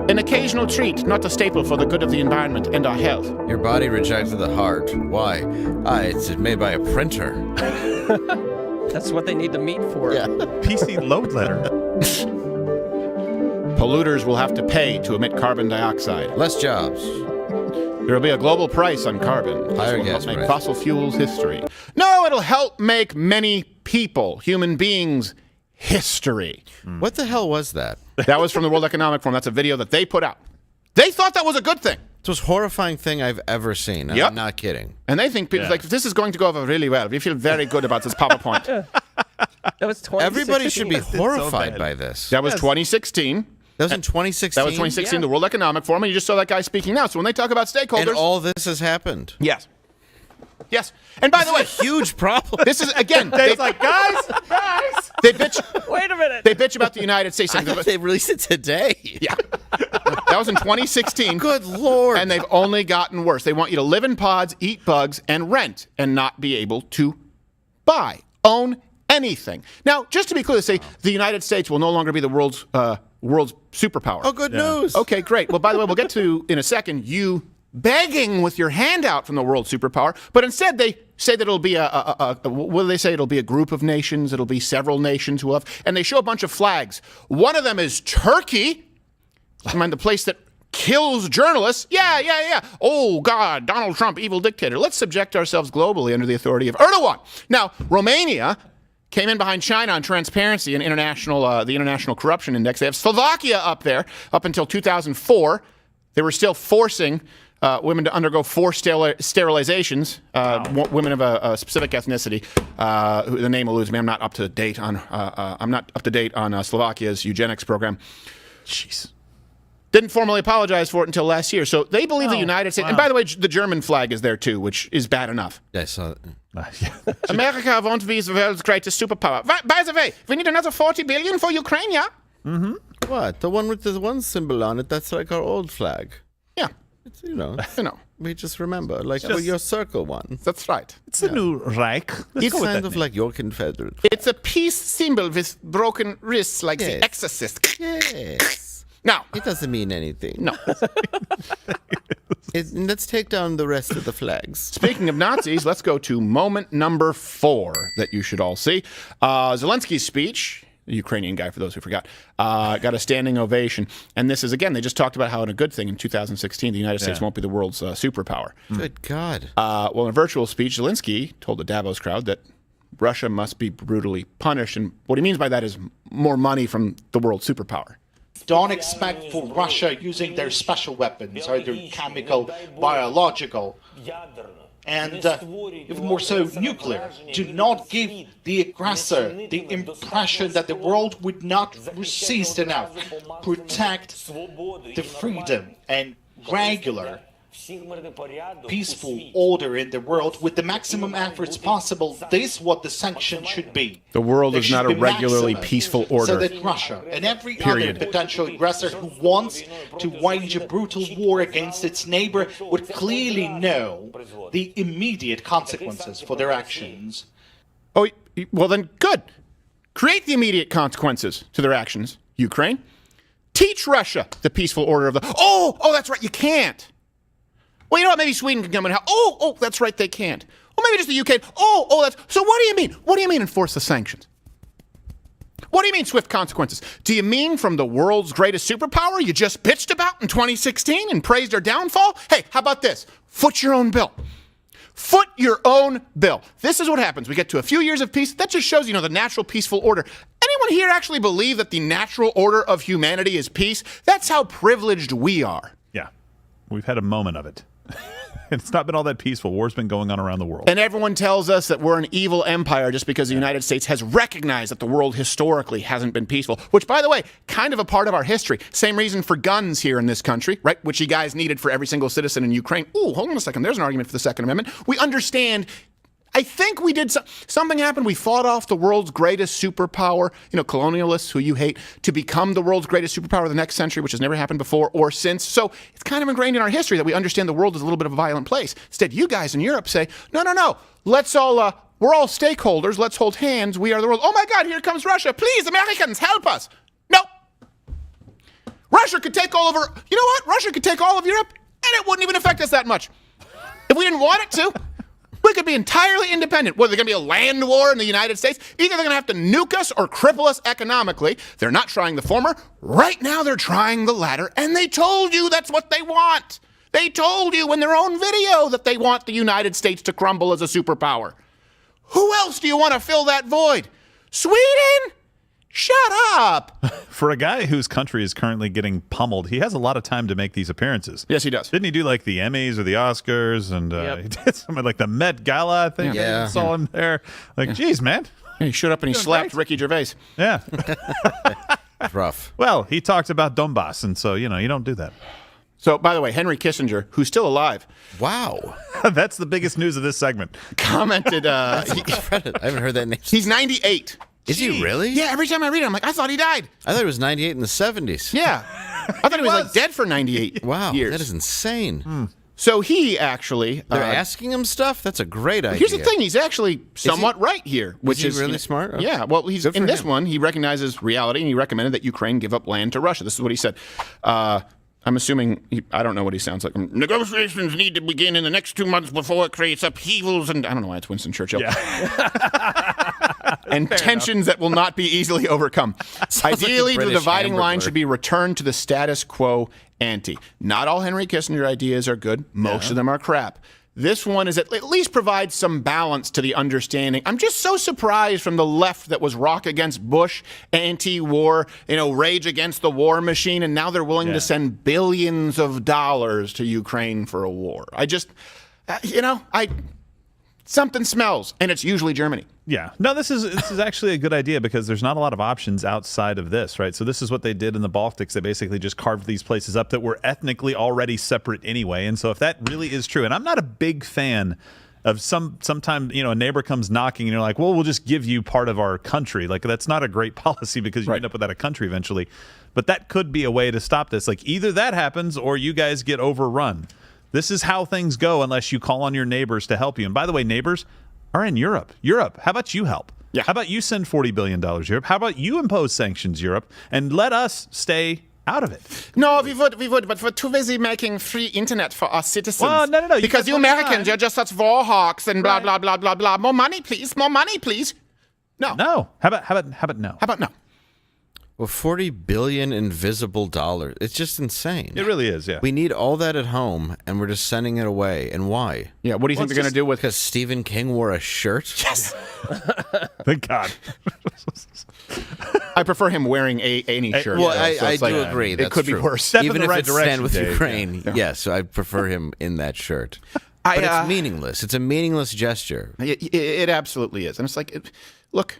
An occasional treat, not a staple for the good of the environment and our health. Your body rejected the heart. Why? It's made by a printer. That's what they need the meat for. Yeah. PC load letter. Polluters will have to pay to emit carbon dioxide. Less jobs. There will be a global price on carbon. Higher This will gas help make price. fossil fuels history. No, it'll help make many people, human beings, history. What the hell was that? That was from the World Economic Forum. That's a video that they put out. They thought that was a good thing. It's the most horrifying thing I've ever seen. Yep. I'm not kidding. And they think people like, this is going to go over really well. We feel very good about this PowerPoint. That was 2016. Everybody should be horrified bad. by this. That was 2016. That was in 2016? That was 2016, the World Economic Forum, and you just saw that guy speaking now. So when they talk about stakeholders... And all this has happened. Yes. Yes. And by the way... Huge problem. This is, again... It's like, guys! They bitch... Wait a minute. They bitch about the United States. I thought they released it today. Yeah. That was in 2016. Good Lord. And they've only gotten worse. They want you to live in pods, eat bugs, and rent, and not be able to buy, own anything. Now, just to be clear, they say the United States will no longer be the world's superpower. Oh, good news. Okay, great. Well, by the way, we'll get to, in a second, you begging with your hand out from the world superpower, but instead they say that it'll be what do they say? It'll be a group of nations. It'll be several nations and they show a bunch of flags. One of them is Turkey. I mean, the place that kills journalists. Yeah. Oh, God, Donald Trump, evil dictator. Let's subject ourselves globally under the authority of Erdogan. Now, Romania came in behind China on transparency and the International Corruption Index. They have Slovakia up there. Up until 2004, they were still forcing women to undergo forced sterilizations, women of a specific ethnicity. The name eludes me. I'm not up to date on Slovakia's eugenics program. Jeez. Didn't formally apologize for it until last year. So they believe the United States, and by the way, the German flag is there too, which is bad enough. I saw it. America won't be the world's greatest superpower. By the way, we need another 40 billion for Ukraine, yeah? Mm-hmm. What? The one with the one symbol on it, that's like our old flag. Yeah. It's, we just remember, like your circle one. That's right. It's the new Reich. It's kind of like your Confederate. It's a peace symbol with broken wrists like the Exorcist. Yes. Now, it doesn't mean anything. No. Let's take down the rest of the flags. Speaking of Nazis, let's go to moment number 4 that you should all see. Zelensky's speech, the Ukrainian guy, for those who forgot, got a standing ovation. And this is, again, they just talked about how, in a good thing, in 2016, the United States won't be the world's superpower. Good God. Well, in a virtual speech, Zelensky told the Davos crowd that Russia must be brutally punished. And what he means by that is more money from the world's superpower. Don't expect for Russia using their special weapons, either chemical, biological, and even more so nuclear. Do not give the aggressor the impression that the world would not resist enough. Protect the freedom and regular peaceful order in the world with the maximum efforts possible. This is what the sanctions should be. The world is not a regularly peaceful order. So that Russia and every other potential aggressor who wants to wage a brutal war against its neighbor would clearly know the immediate consequences for their actions. Oh, well then, good. Create the immediate consequences to their actions, Ukraine. Teach Russia the peaceful order of the... Oh, that's right, you can't. Well, you know what? Maybe Sweden can come and help. Oh, that's right, they can't. Well, maybe just the UK. That's... So what do you mean? What do you mean enforce the sanctions? What do you mean swift consequences? Do you mean from the world's greatest superpower you just bitched about in 2016 and praised our downfall? Hey, how about this? Foot your own bill. Foot your own bill. This is what happens. We get to a few years of peace. That just shows, the natural peaceful order. Anyone here actually believe that the natural order of humanity is peace? That's how privileged we are. Yeah. We've had a moment of it. It's not been all that peaceful. War's been going on around the world. And everyone tells us that we're an evil empire just because the United States has recognized that the world historically hasn't been peaceful, which, by the way, kind of a part of our history. Same reason for guns here in this country, right? Which you guys needed for every single citizen in Ukraine. Ooh, hold on a second. There's an argument for the Second Amendment. We understand. I think we did something happened. We fought off the world's greatest superpower, colonialists who you hate, to become the world's greatest superpower of the next century, which has never happened before or since. So it's kind of ingrained in our history that we understand the world is a little bit of a violent place. Instead, you guys in Europe say, no. Let's all, we're all stakeholders. Let's hold hands. We are the world. Oh my God, here comes Russia. Please, Americans, help us. No. Russia could take all over. You know what? Russia could take all of Europe and it wouldn't even affect us that much. If we didn't want it to. We could be entirely independent. Whether there's going to be a land war in the United States, either they're going to have to nuke us or cripple us economically. They're not trying the former. Right now they're trying the latter, and they told you that's what they want. They told you in their own video that they want the United States to crumble as a superpower. Who else do you want to fill that void? Sweden? Shut up. For a guy whose country is currently getting pummeled, he has a lot of time to make these appearances. Yes, he does. Didn't he do like the Emmys or the Oscars? And he did something like the Met Gala, I think. Yeah. I saw him there. Like, geez, man. He showed up and he slapped Ricky Gervais. Yeah. It's rough. Well, he talked about Donbass, and so, you don't do that. So, by the way, Henry Kissinger, who's still alive. Wow. That's the biggest news of this segment. Commented. I haven't heard that name. He's 98. Is he really? Yeah, every time I read it, I'm like, I thought he died. I thought he was 98 in the 70s. Yeah. I thought he was like dead for 98 Wow, years. that is insane. So he actually... They're asking him stuff? That's a great idea. Here's the thing. He's actually somewhat right here. Which is he really smart? Okay. Yeah. Well, he's in this one, he recognizes reality, and he recommended that Ukraine give up land to Russia. This is what he said. I'm assuming, I don't know what he sounds like. Negotiations need to begin in the next 2 months before it creates upheavals. And I don't know why it's Winston Churchill. Yeah. and tensions that will not be easily overcome. Ideally, the British dividing line Hamburglar. should be returned to the status quo ante. Not all Henry Kissinger ideas are good. Most of them are crap. This one is at least provides some balance to the understanding. I'm just so surprised from the left that was rock against Bush, anti-war, rage against the war machine, and now they're willing to send billions of dollars to Ukraine for a war. I just, something smells, and it's usually Germany. Yeah. No, this is actually a good idea because there's not a lot of options outside of this, right? So this is what they did in the Baltics. They basically just carved these places up that were ethnically already separate anyway. And so if that really is true, and I'm not a big fan of sometimes, a neighbor comes knocking and you're like, well, we'll just give you part of our country. Like, that's not a great policy because you end up without a country eventually. But that could be a way to stop this. Like, either that happens or you guys get overrun. This is how things go unless you call on your neighbors to help you. And by the way, neighbors are in Europe. Europe, how about you help? Yeah. How about you send $40 billion, Europe? How about you impose sanctions, Europe, and let us stay out of it? No, we would, but we're too busy making free internet for our citizens. Well, no. Because you Americans, you're just such war hawks and blah, blah, blah, blah, blah. More money, please. More money, please. No. No. How about no? How about no? Well, 40 billion invisible dollars. It's just insane. It really is, yeah. We need all that at home, and we're just sending it away. And why? Yeah, what do you think they're going to do with... Because Stephen King wore a shirt? Yes. Thank God. I prefer him wearing any shirt. Well, though, I so do agree. It That's could true. be worse. Even if it's Stand with Dave. Ukraine, yes, I prefer him in that shirt. But it's meaningless. It's a meaningless gesture. It absolutely is. And it's like, look,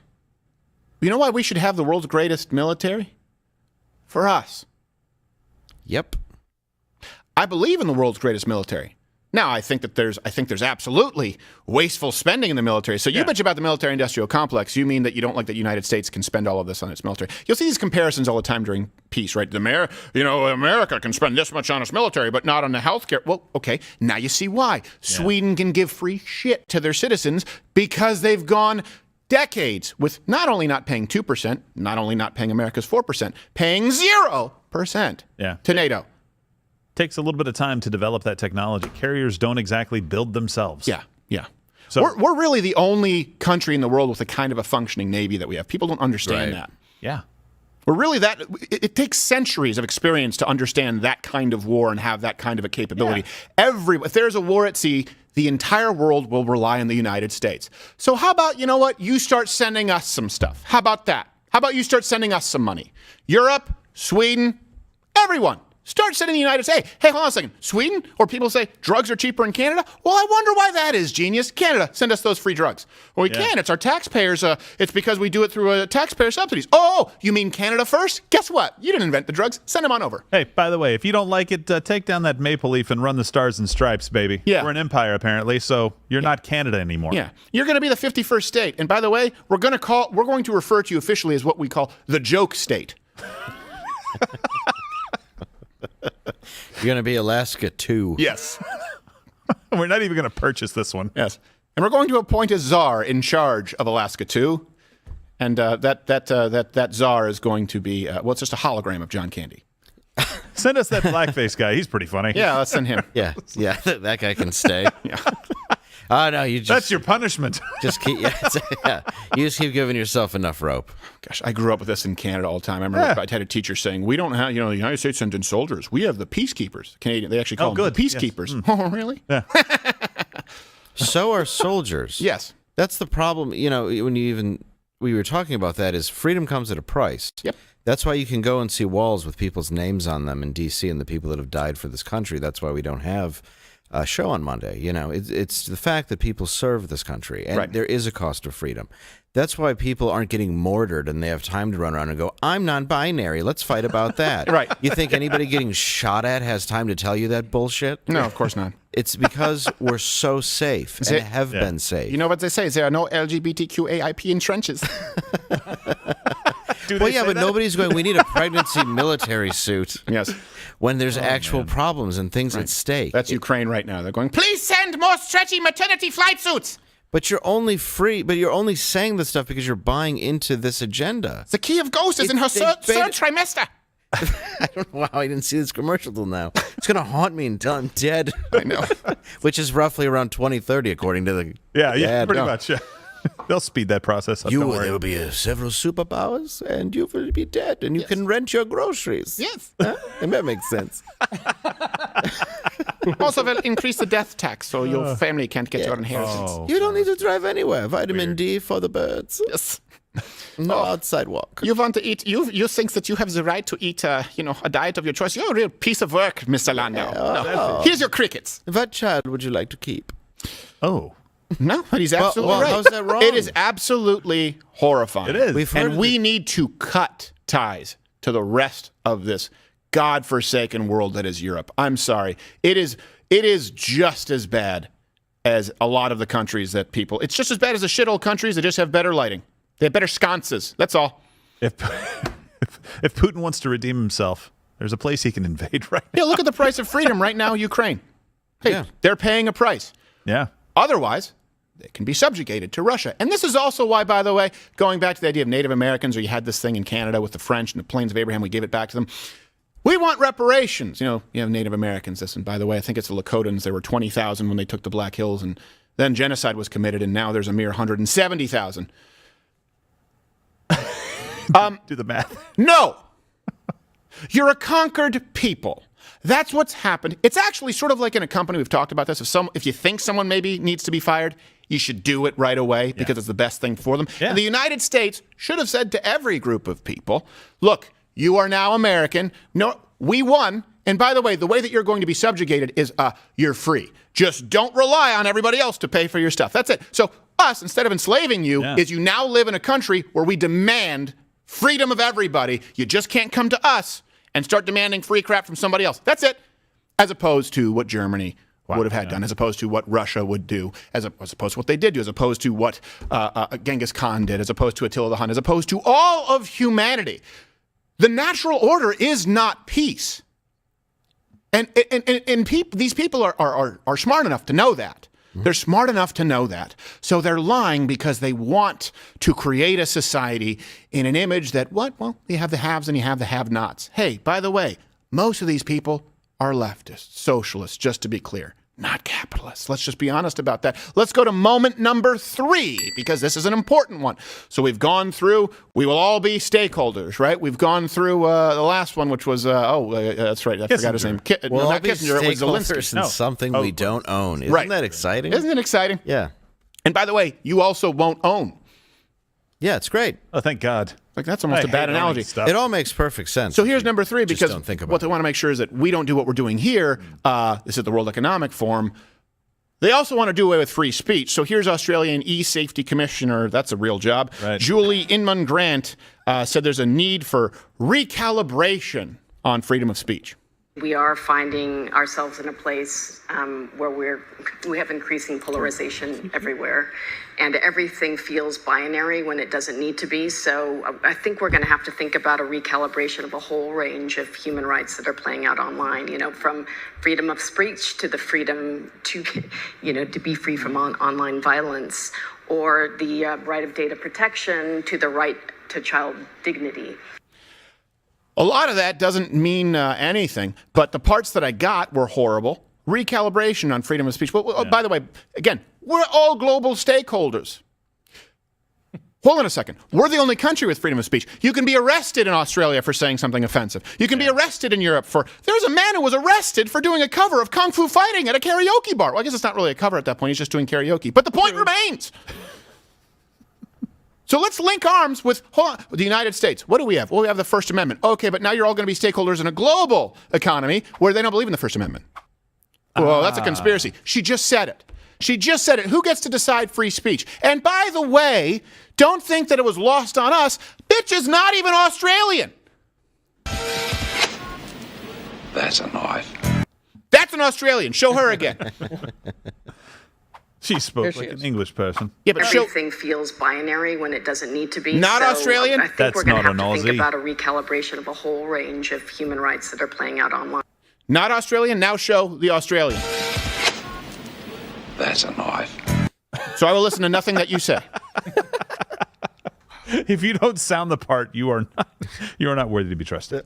you know why we should have the world's greatest military? For us. Yep. I believe in the world's greatest military. Now, I think there's absolutely wasteful spending in the military. So you bitch about the military-industrial complex. You mean that you don't like that the United States can spend all of this on its military. You'll see these comparisons all the time during peace, right? America can spend this much on its military, but not on the healthcare. Well, okay, now you see why. Sweden can give free shit to their citizens because they've gone decades with not only not paying 2%, not only not paying America's 4%, paying 0% to NATO. Takes a little bit of time to develop that technology. Carriers don't exactly build themselves. Yeah. So we're really the only country in the world with a kind of a functioning Navy that we have. People don't understand that. Yeah. We're really that. It takes centuries of experience to understand that kind of war and have that kind of a capability. If there's a war at sea, the entire world will rely on the United States. So how about, you start sending us some stuff? How about that? How about you start sending us some money? Europe, Sweden, everyone. Start sending the United States. Hey, hold on a second. Sweden? Or people say drugs are cheaper in Canada? Well, I wonder why that is, genius. Canada, send us those free drugs. Well, we can't. It's our taxpayers. It's because we do it through taxpayer subsidies. Oh, you mean Canada first? Guess what? You didn't invent the drugs. Send them on over. Hey, by the way, if you don't like it, take down that maple leaf and run the stars and stripes, baby. Yeah. We're an empire, apparently, so you're not Canada anymore. Yeah. You're going to be the 51st state. And by the way, we're going to refer to you officially as what we call the joke state. You're going to be Alaska too. Yes. We're not even going to purchase this one. Yes. And we're going to appoint a czar in charge of Alaska too. And that czar is going to be, it's just a hologram of John Candy. Send us that blackface guy. He's pretty funny. Yeah, let's send him. Yeah, that guy can stay. Yeah. Oh, no, you just... That's your punishment. Just keep... Yeah, you just keep giving yourself enough rope. Gosh, I grew up with this in Canada all the time. I remember I had a teacher saying, we don't have, the United States sends in soldiers. We have the peacekeepers. Canadian, they actually call them the peacekeepers. Yes. Oh, really? Yeah. So are soldiers. Yes. That's the problem. When we were talking about that, is freedom comes at a price. Yep. That's why you can go and see walls with people's names on them in D.C. and the people that have died for this country. That's why we don't have a show on Monday. It's the fact that people serve this country, and there is a cost of freedom. That's why people aren't getting mortared and they have time to run around and go, I'm non-binary. Let's fight about that. Right. You think anybody getting shot at has time to tell you that bullshit? No, of course not. It's because we're so safe and have been safe. You know what they say? There are no LGBTQAIP in trenches. Well, yeah, but nobody's going, we need a pregnancy military suit. Yes. When there's actual problems and things at stake. That's Ukraine right now. They're going, please send more stretchy maternity flight suits. But you're only saying this stuff because you're buying into this agenda. The Kiev Ghost is in her third trimester. I don't know how I didn't see this commercial till now. It's going to haunt me until I'm dead. I know. Which is roughly around 2030, according to the Yeah, pretty much, yeah. They'll speed that process up. There will be several superpowers, and you will be dead, and you can rent your groceries. Yes. And that makes sense. Also, they'll increase the death tax, so your family can't get your inheritance. You don't need to drive anywhere. Vitamin D for the birds. Yes. No outside walk. You want to eat? You think that you have the right to eat? A diet of your choice. You're a real piece of work, Mr. Landau. No. Here's your crickets. What child would you like to keep? Oh. No, but he's absolutely right. How's that wrong? It is absolutely horrifying. It is. We need to cut ties to the rest of this godforsaken world that is Europe. I'm sorry. It is just as bad as a lot of the countries that people... It's just as bad as the shithole countries that just have better lighting. They have better sconces. That's all. If Putin wants to redeem himself, there's a place he can invade right now. Yeah, look at the price of freedom right now, Ukraine. Hey, they're paying a price. Yeah. Otherwise, they can be subjugated to Russia. And this is also why, by the way, going back to the idea of Native Americans, or you had this thing in Canada with the French and the Plains of Abraham, we gave it back to them. We want reparations. You have Native Americans. This, and by the way, I think it's the Lakotans. There were 20,000 when they took the Black Hills, and then genocide was committed, and now there's a mere 170,000. Do the math. No. You're a conquered people. That's what's happened. It's actually sort of like in a company. We've talked about this. If you think someone maybe needs to be fired, you should do it right away because it's the best thing for them. Yeah. And the United States should have said to every group of people, look, you are now American. No, we won. And by the way that you're going to be subjugated is you're free. Just don't rely on everybody else to pay for your stuff. That's it. So us, instead of enslaving you, is you now live in a country where we demand freedom of everybody. You just can't come to us and start demanding free crap from somebody else. That's it. As opposed to what Germany would have had done, as opposed to what Russia would do, as opposed to what they did do, as opposed to what Genghis Khan did, as opposed to Attila the Hun, as opposed to all of humanity. The natural order is not peace. And these people are smart enough to know that. They're smart enough to know that. So they're lying because they want to create a society in an image that, well, you have the haves and you have the have-nots. Hey, by the way, most of these people are leftists, socialists, just to be clear. Not capitalists. Let's just be honest about that. Let's go to moment number 3, because this is an important one. So we've gone through, we will all be stakeholders, right? We've gone through the last one, which was, that's right, I forgot his name. Well, not Kissinger, it was Zilensky. In something we don't own. Isn't that exciting? Isn't it exciting? Yeah. And by the way, you also won't own. Yeah, it's great. Oh, thank God. Like, that's almost a bad analogy. It all makes perfect sense. So here's number 3, because don't think about what they want to make sure is that we don't do what we're doing here. This is the World Economic Forum. They also want to do away with free speech. So here's Australian e-safety commissioner, that's a real job, Julie Inman Grant, said there's a need for recalibration on freedom of speech. We are finding ourselves in a place where we have increasing polarization everywhere, and everything feels binary when it doesn't need to be. So I think we're going to have to think about a recalibration of a whole range of human rights that are playing out online, from freedom of speech to the freedom to, to be free from online violence, or the right of data protection to the right to child dignity. A lot of that doesn't mean anything, but the parts that I got were horrible. Recalibration on freedom of speech. Well, by the way, again, we're all global stakeholders. Hold on a second. We're the only country with freedom of speech. You can be arrested in Australia for saying something offensive. You can be arrested in Europe for... There's a man who was arrested for doing a cover of Kung Fu Fighting at a karaoke bar. Well, I guess it's not really a cover at that point. He's just doing karaoke. But the point remains. So let's link arms with the United States. What do we have? Well, we have the First Amendment. Okay, but now you're all going to be stakeholders in a global economy where they don't believe in the First Amendment. Well, that's a conspiracy. She just said it. She just said it. Who gets to decide free speech? And by the way, don't think that it was lost on us. Bitch is not even Australian. That's a knife. That's an Australian. Show her again. She spoke like an English person. Yeah, but everything feels binary when it doesn't need to be. Not Australian? I think we're going to have to think about a recalibration of a whole range of human rights that are playing out online. Not Australian? Now show the Australian. That's a knife. So I will listen to nothing that you say. If you don't sound the part, you are not worthy to be trusted.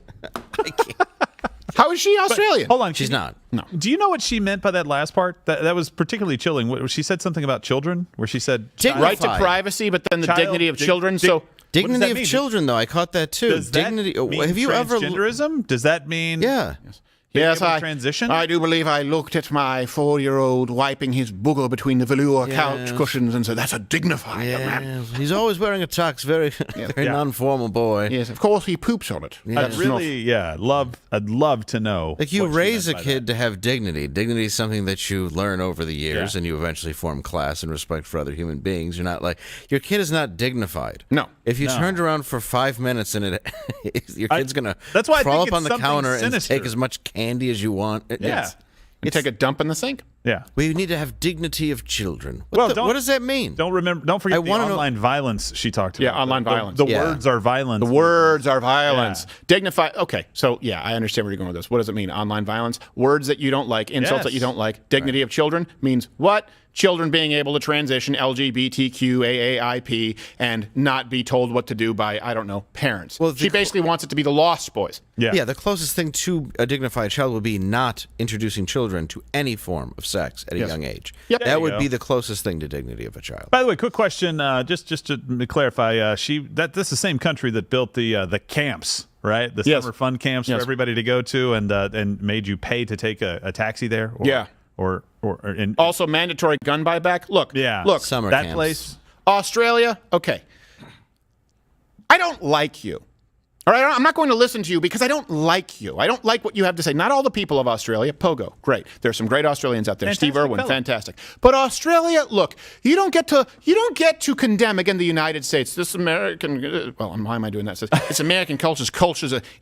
How is is she Australian? Hold on, She's not. No. Do you know what she meant by that last part? That was particularly chilling. She said something about children, where she said Right to privacy, but then the dignity of children. So dignity of children, though, I caught that too. Does Dignity. that mean have you ever? transgenderism? Does that mean? Yeah. Yes, transition. I do believe I looked at my 4-year-old wiping his booger between the velour couch cushions and said, "That's a dignified young man." He's always wearing a tux. Very non-formal boy. Yes, of course he poops on it. I'd love to know. Like you raise a kid to have dignity. Dignity is something that you learn over the years, and you eventually form class and respect for other human beings. You're not like your kid is not dignified. No. If you turned around for 5 minutes and your kid's gonna that's why I crawl think up on it's the counter something and sinister. take as much candy as you want. You take a dump in the sink. Yeah. We need to have dignity of children. Well, What does that mean? Don't forget the online violence she talked about. Yeah, online violence. The words are violence. The words are violence. Dignified. Okay, so yeah, I understand where you're going with this. What does it mean? Online violence? Words that you don't like, insults that you don't like. Dignity of children means what? Children being able to transition LGBTQ, AAIP, and not be told what to do by, I don't know, parents. Well, she basically wants it to be the Lost Boys. Yeah, the closest thing to a dignified child would be not introducing children to any form of sex at a young age. Yep. That would be the closest thing to dignity of a child. By the way, quick question, just to clarify, this is the same country that built the camps, right? The summer fun camps for everybody to go to, and made you pay to take a taxi there. Or also mandatory gun buyback. Look, summer that camps. place, Australia. Okay, I don't like you. All right, I'm not going to listen to you because I don't like you. I don't like what you have to say. Not all the people of Australia. Pogo, great. There's some great Australians out there. Fantastic Steve Irwin, fellow. fantastic. But Australia, look, you don't get to condemn again the United States. This American, well, why am I doing that? It's American culture.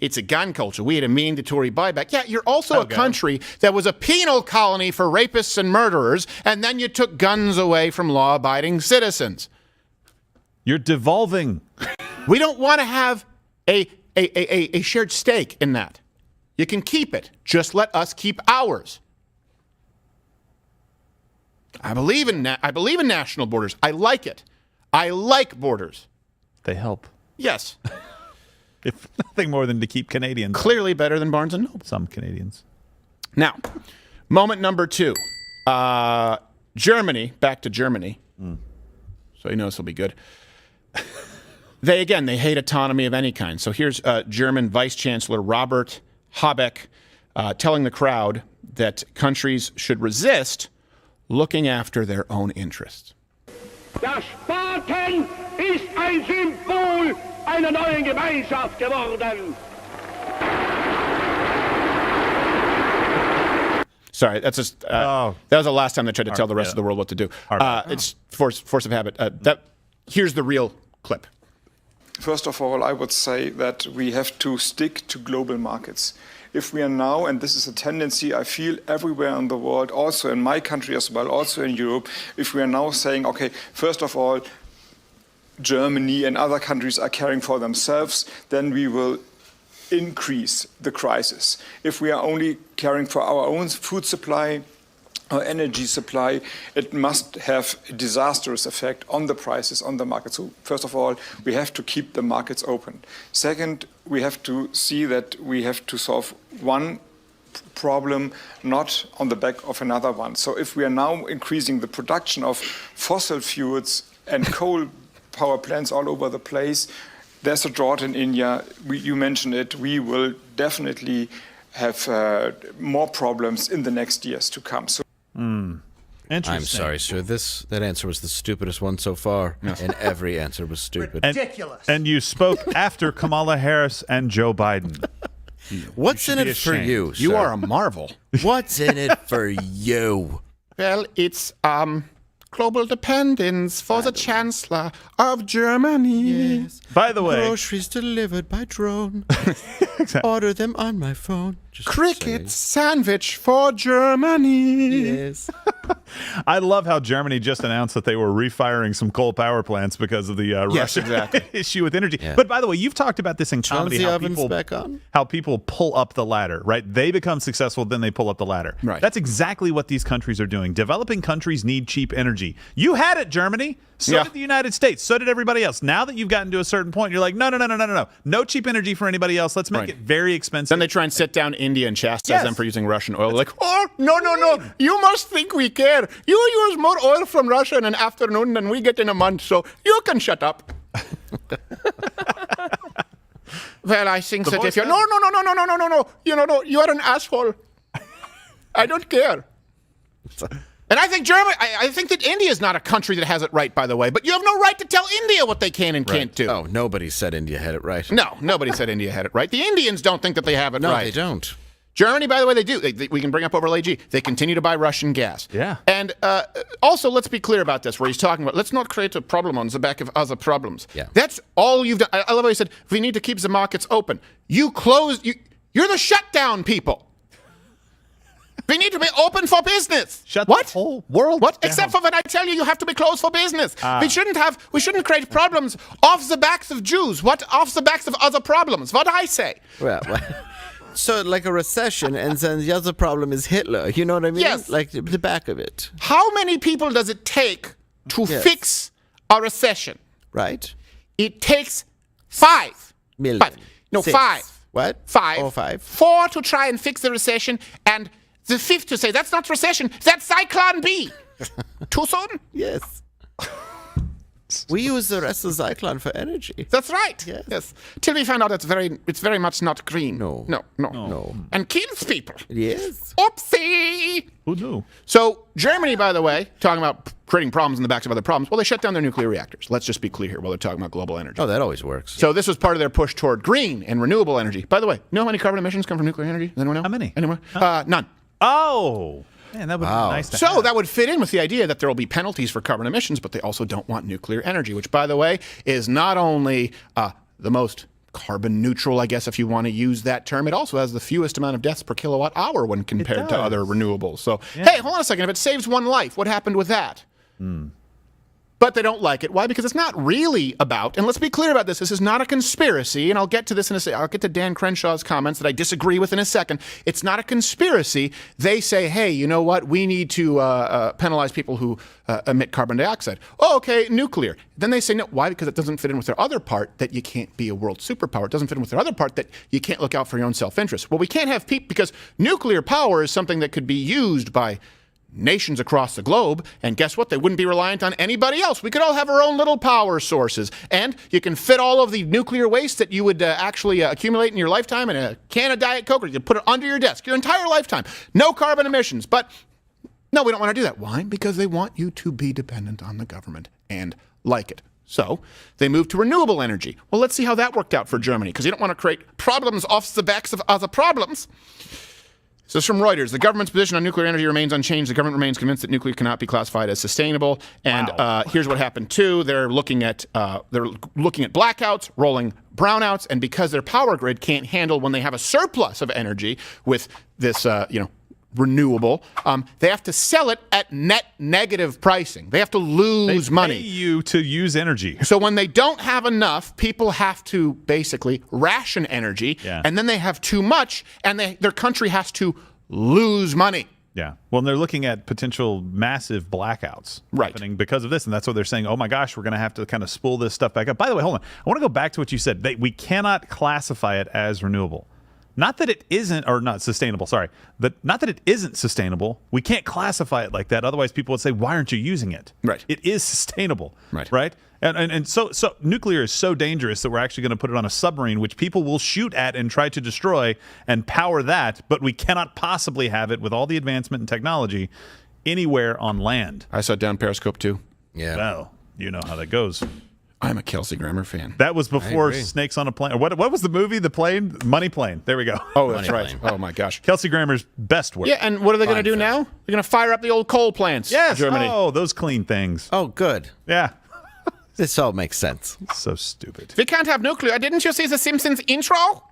It's a gun culture. We had a mandatory buyback. Yeah, you're also a country that was a penal colony for rapists and murderers, and then you took guns away from law-abiding citizens. You're devolving. We don't want to have a shared stake in that. You can keep it. Just let us keep ours. I believe in national borders. I like it. I like borders. They help. Yes. If nothing more than to keep Canadians. Clearly better than Barnes & Noble. Some Canadians. Now, moment number 2. Germany, back to Germany. So you know this will be good. They hate autonomy of any kind. So here's German Vice Chancellor Robert Habeck telling the crowd that countries should resist looking after their own interests. Der Spaten ist ein Symbol einer neuen Gemeinschaft geworden. Sorry, that's just that was the last time they tried to tell the rest of the world what to do. It's force of habit. Here's the real clip. First of all, I would say that we have to stick to global markets. If we are now, and this is a tendency I feel everywhere in the world, also in my country as well, also in Europe, if we are now saying, okay, first of all, Germany and other countries are caring for themselves, then we will increase the crisis. If we are only caring for our own food supply, our energy supply, it must have a disastrous effect on the prices, on the market. So first of all, we have to keep the markets open. Second, we have to see that we have to solve one problem, not on the back of another one. So if we are now increasing the production of fossil fuels and coal power plants all over the place, there's a drought in India. You mentioned it. We will definitely have more problems in the next years to come. So. Interesting. I'm sorry, sir. That answer was the stupidest one so far, and every answer was stupid. Ridiculous. And you spoke after Kamala Harris and Joe Biden. What's in it for you, sir? You are a marvel. What's in it for you? Well, it's global dependence for the Chancellor of Germany. Yes. By the way, groceries delivered by drone. Order them on my phone. Cricket sandwich for Germany. Yes. I love how Germany just announced that they were refiring some coal power plants because of the Russian issue with energy. Yeah. But by the way, you've talked about this in comedy, how people pull up the ladder, right? They become successful, then they pull up the ladder. Right. That's exactly what these countries are doing. Developing countries need cheap energy. You had it, Germany. So did the United States. So did everybody else. Now that you've gotten to a certain point, you're like, no. No cheap energy for anybody else. Let's make it very expensive. Then they try and sit down India and chastise them for using Russian oil. Like, oh, no. You must think we care. You use more oil from Russia in an afternoon than we get in a month, so you can shut up. Well, I think that if you're... No. You are an asshole. I don't care. And I think Germany, I think that India is not a country that has it right, by the way. But you have no right to tell India what they can and can't do. Oh, nobody said India had it right. No, nobody said India had it right. The Indians don't think that they have it right. No, they don't. Germany, by the way, they do. We can bring up over LAG. They continue to buy Russian gas. Yeah. And also, let's be clear about this, where he's talking about, let's not create a problem on the back of other problems. Yeah. That's all you've done. I love how he said, we need to keep the markets open. You're the shutdown people. We need to be open for business. Shut the whole world down. Except for when I tell you have to be closed for business. We shouldn't create problems off the backs of Jews. What off the backs of other problems? What I say? Well, so like a recession, and then the other problem is Hitler. You know what I mean? Yes. Like the back of it. How many people does it take to fix a recession? Right. It takes 5 million. 5. No, 6. 5. What? 5. Oh, 5. 4 to try and fix the recession, and the 5th to say, that's not recession, that's Cyclone B. Too soon? Yes. We use the rest of the Cyclone for energy. That's right. Yes. Till we find out it's very much not green. No. And kills people. Yes. Oopsie. Who knew? So Germany, by the way, talking about creating problems in the backs of other problems, well, they shut down their nuclear reactors. Let's just be clear here while they're talking about global energy. Oh, that always works. So this was part of their push toward green and renewable energy. By the way, you know how many carbon emissions come from nuclear energy? Does anyone know? How many? Anyone? None. Oh. Man, that would be nice to have. So that would fit in with the idea that there will be penalties for carbon emissions, but they also don't want nuclear energy, which, by the way, is not only the most carbon neutral, I guess, if you want to use that term, it also has the fewest amount of deaths per kilowatt hour when compared to other renewables. So, hey, hold on a second. If it saves one life, what happened with that? But they don't like it. Why? Because it's not really about, and let's be clear about this is not a conspiracy, and I'll get to this in a second. I'll get to Dan Crenshaw's comments that I disagree with in a second. It's not a conspiracy. They say, hey, you know what? We need to penalize people who emit carbon dioxide. Oh, okay, nuclear. Then they say, no. Why? Because it doesn't fit in with their other part that you can't be a world superpower. It doesn't fit in with their other part that you can't look out for your own self-interest. Well, we can't have people, because nuclear power is something that could be used by nations across the globe, and guess what? They wouldn't be reliant on anybody else. We could all have our own little power sources, and you can fit all of the nuclear waste that you would actually accumulate in your lifetime in a can of Diet Coke, or you can put it under your desk your entire lifetime. No carbon emissions. But no, we don't want to do that. Why? Because they want you to be dependent on the government and like it. So they moved to renewable energy. Well, let's see how that worked out for Germany, because you don't want to create problems off the backs of other problems. So it's from Reuters. The government's position on nuclear energy remains unchanged. The government remains convinced that nuclear cannot be classified as sustainable. And here's what happened too. They're looking at blackouts, rolling brownouts, and because their power grid can't handle when they have a surplus of energy with this, renewable, they have to sell it at net negative pricing. They have to lose money. They pay you to use energy. So when they don't have enough, people have to basically ration energy, and then they have too much, and their country has to lose money. Yeah. Well, they're looking at potential massive blackouts happening because of this, and that's what they're saying, oh my gosh, we're going to have to kind of spool this stuff back up. By the way, hold on. I want to go back to what you said. We cannot classify it as renewable. Not that it isn't, or not sustainable, sorry. Not that it isn't sustainable. We can't classify it like that. Otherwise, people would say, why aren't you using it? Right. It is sustainable. Right. And so nuclear is so dangerous that we're actually going to put it on a submarine, which people will shoot at and try to destroy and power that, but we cannot possibly have it with all the advancement in technology anywhere on land. I saw it down Periscope too. Yeah. Well, you know how that goes. I'm a Kelsey Grammer fan. That was before Snakes on a Plane. What was the movie? The plane? Money Plane. There we go. Oh, that's right. Oh, my gosh. Kelsey Grammer's best work. Yeah, and what are they going to do now? They're going to fire up the old coal plants. Yes. Germany. Oh, those clean things. Oh, good. Yeah. This all makes sense. So stupid. We can't have nuclear. Didn't you see the Simpsons intro?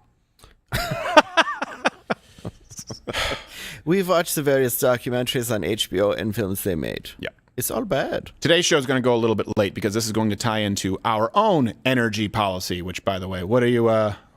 We've watched the various documentaries on HBO and films they made. Yeah. It's all bad. Today's show is going to go a little bit late because this is going to tie into our own energy policy, which, by the way, what are you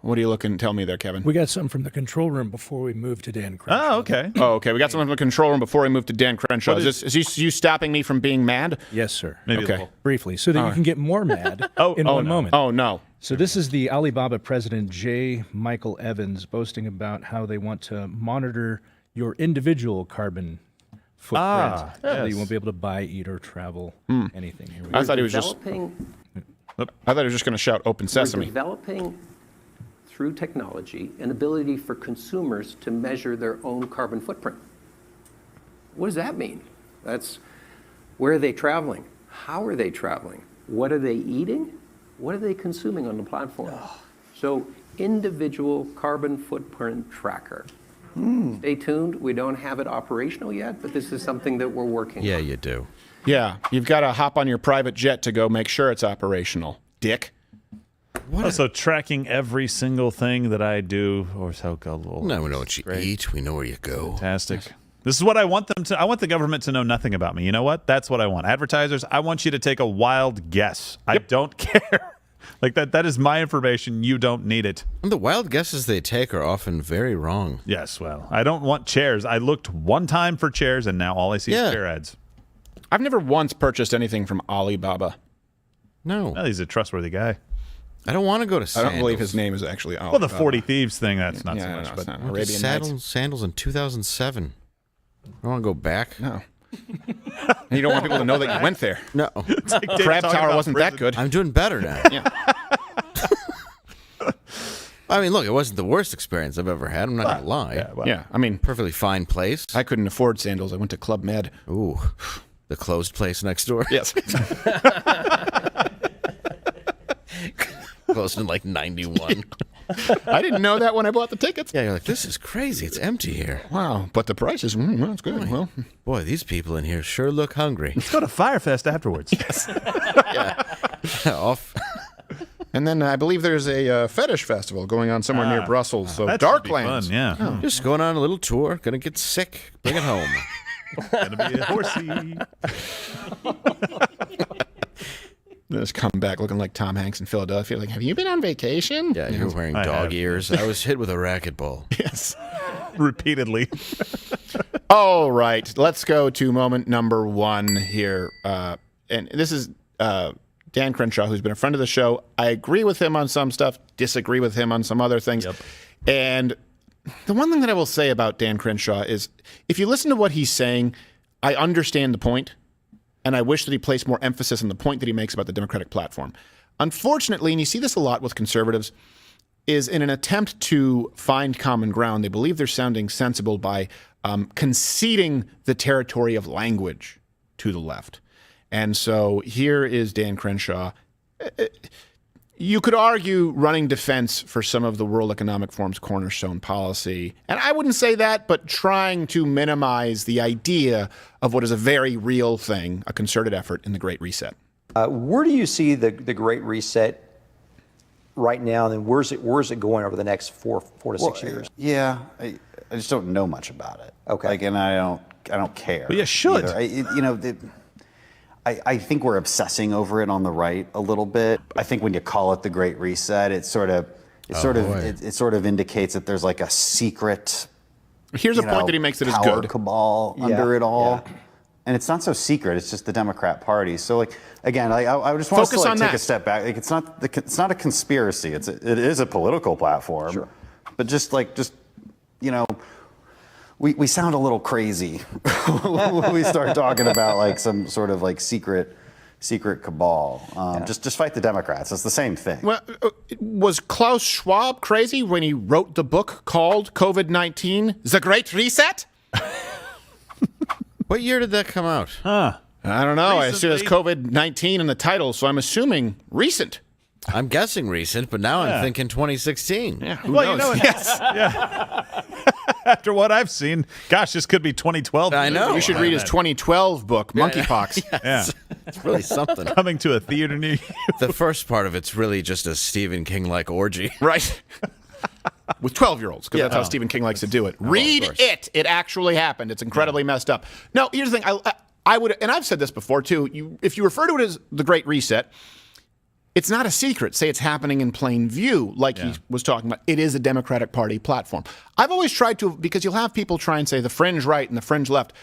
looking to tell me there, Kevin? We got something from the control room before we moved to Dan Crenshaw. Oh, okay. Oh, okay. We got something from the control room before we moved to Dan Crenshaw. Is you stopping me from being mad? Yes, sir. Maybe okay. Briefly, so that you can get more mad in one moment. Oh, no. So this is the Alibaba president, J. Michael Evans, boasting about how they want to monitor your individual carbon footprint. So you won't be able to buy, eat, or travel anything. Here we I go. thought he was just going to shout "Open Sesame." We're developing, through technology, an ability for consumers to measure their own carbon footprint. What does that mean? That's where are they traveling? How are they traveling? What are they eating? What are they consuming on the platform? So, individual carbon footprint tracker. Stay tuned. We don't have it operational yet, but this is something that we're working on. Yeah, you do. Yeah, you've got to hop on your private jet to go make sure it's operational, dick. So tracking every single thing that I do, or so-called. No, we know what you eat. We know where you go. Fantastic. This is what I want them to. I want the government to know nothing about me. You know what? That's what I want. Advertisers, I want you to take a wild guess. I don't care. Like that is my information. You don't need it. And the wild guesses they take are often very wrong. Yes, well, I don't want chairs. I looked one time for chairs, and now all I see is chair ads. I've never once purchased anything from Alibaba. No. Well, he's a trustworthy guy. I don't want to go to Sandals. I don't believe his name is actually Alibaba. Well, the 40 Thieves thing, that's not so much. No, but not Arabian Nights. Sandals in 2007. I want to go back. No. You don't want people to know that you went there. No. Crab Tower wasn't that good. I'm doing better now. Yeah. I mean, look, it wasn't the worst experience I've ever had. I'm not going to lie. Yeah, I mean, perfectly fine place. I couldn't afford sandals. I went to Club Med. Ooh, the closed place next door. Yes. Closed in like 91. I didn't know that when I bought the tickets. Yeah, you're like, this is crazy. It's empty here. Wow, but the prices, that's good. Well, boy, these people in here sure look hungry. Let's go to Firefest afterwards. Yes. Yeah. Off. And then I believe there's a fetish festival going on somewhere near Brussels. So that should be Darklands. fun, yeah. Oh. Just going on a little tour. Gonna get sick. Bring it home. Gonna be a horsey. Just come back looking like Tom Hanks in Philadelphia. Like, have you been on vacation? Yeah, you're wearing dog ears. I was hit with a racquetball. Yes. Repeatedly. All right. Let's go to moment number one here. And this is Dan Crenshaw, who's been a friend of the show. I agree with him on some stuff, disagree with him on some other things. Yep. And the one thing that I will say about Dan Crenshaw is if you listen to what he's saying, I understand the point. And I wish that he placed more emphasis on the point that he makes about the Democratic platform. Unfortunately, and you see this a lot with conservatives, is in an attempt to find common ground, they believe they're sounding sensible by conceding the territory of language to the left. And so here is Dan Crenshaw. You could argue running defense for some of the World Economic Forum's cornerstone policy. And I wouldn't say that, but trying to minimize the idea of what is a very real thing, a concerted effort in the Great Reset. Where do you see the Great Reset right now, and then where's it going over the next four to 6 years? Yeah, I just don't know much about it. Okay. And I don't care. Well, you should. I think we're obsessing over it on the right a little bit. I think when you call it the Great Reset, it sort of indicates that there's like a secret. Here's a point that he makes that is power good. Cabal under it all. Yeah. And it's not so secret. It's just the Democrat Party. So, like, again, I just want Focus to on take that. a step back. Like, it's not a conspiracy. It is a political platform. Sure. But we sound a little crazy when we start talking about like some sort of like secret cabal. Just fight the Democrats. It's the same thing. Well, was Klaus Schwab crazy when he wrote the book called COVID-19, The Great Reset? What year did that come out? I don't know. I see there's COVID-19 in the title, so I'm assuming recent. I'm guessing recent, but now I'm thinking 2016. Yeah, who knows? You know, yes. Yeah. After what I've seen, gosh, this could be 2012. I know. You should read his 2012 book, Monkeypox. Yes. Yeah. It's really something. Coming to a theater near you. The first part of it's really just a Stephen King-like orgy. Right. with 12-year-olds, because that's how Stephen King likes to do it. Read it. It actually happened. It's incredibly messed up. No, here's the thing. I would, and I've said this before too, if you refer to it as the Great Reset, it's not a secret. Say it's happening in plain view, like he was talking about. It is a Democratic Party platform. I've always tried to, because you'll have people try and say the fringe right and the fringe left.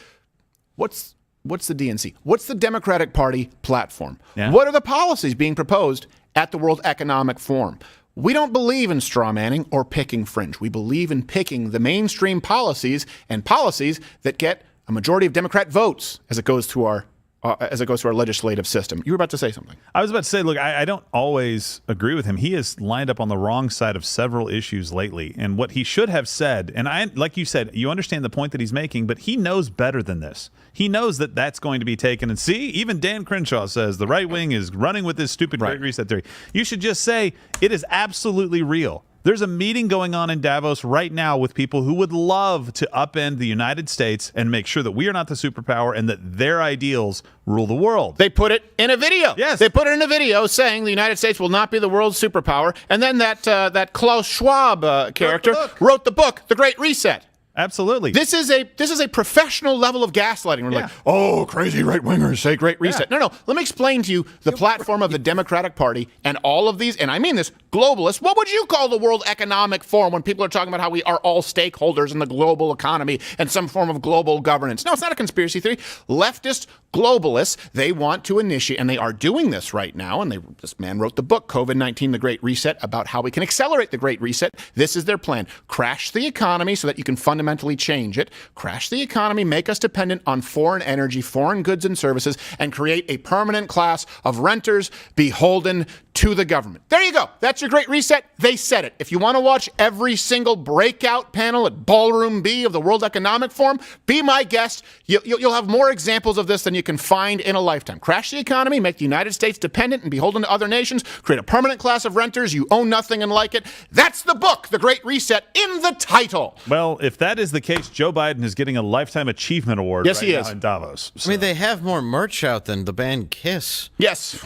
What's the DNC? What's the Democratic Party platform? Yeah. What are the policies being proposed at the World Economic Forum? We don't believe in straw manning or picking fringe. We believe in picking the mainstream policies and policies that get a majority of Democrat votes as it goes to our legislative system. You were about to say something. I was about to say, look, I don't always agree with him. He has lined up on the wrong side of several issues lately. And what he should have said, and like you said, you understand the point that he's making, but he knows better than this. He knows that that's going to be taken. And see, even Dan Crenshaw says the right wing is running with this stupid Great Reset theory. You should just say it is absolutely real. There's a meeting going on in Davos right now with people who would love to upend the United States and make sure that we are not the superpower and that their ideals rule the world. They put it in a video. Yes. They put it in a video saying the United States will not be the world's superpower. And then that Klaus Schwab character wrote the book, The Great Reset. Absolutely. This is a professional level of gaslighting. We're like, oh, crazy right-wingers say Great Reset. No. Let me explain to you the platform of the Democratic Party and all of these, and I mean this, globalists. What would you call the World Economic Forum when people are talking about how we are all stakeholders in the global economy and some form of global governance? No, it's not a conspiracy theory. Leftist globalists, they want to initiate, and they are doing this right now, and this man wrote the book, COVID-19, The Great Reset, about how we can accelerate the Great Reset. This is their plan. Crash the economy so that you can fundamentally change it. Crash the economy, make us dependent on foreign energy, foreign goods and services, and create a permanent class of renters beholden to the government. There you go. That's your Great Reset. They said it. If you want to watch every single breakout panel at Ballroom B of the World Economic Forum, be my guest. You'll have more examples of this than you can find in a lifetime. Crash the economy, make the United States dependent and beholden to other nations, create a permanent class of renters, you own nothing and like it. That's the book, The Great Reset, in the title. Well, if that is the case, Joe Biden is getting a Lifetime Achievement Award yes, right he now is. in Davos. So. I mean, they have more merch out than the band Kiss. Yes.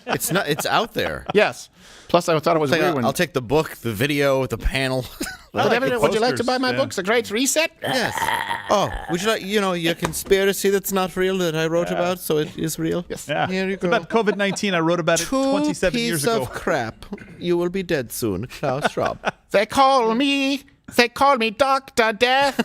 It's out there. Yes. Plus, I thought it was like, weird when... I'll take the book, the video, the panel. Would you like to buy my books, The Great Reset? Yes. Oh, would you like, your conspiracy that's not real that I wrote about, so it is real? Yes. Yeah. Here you go. About COVID-19, I wrote about it 27 years ago. Piece of crap. You will be dead soon, Klaus Schwab. They call me Dr. Death.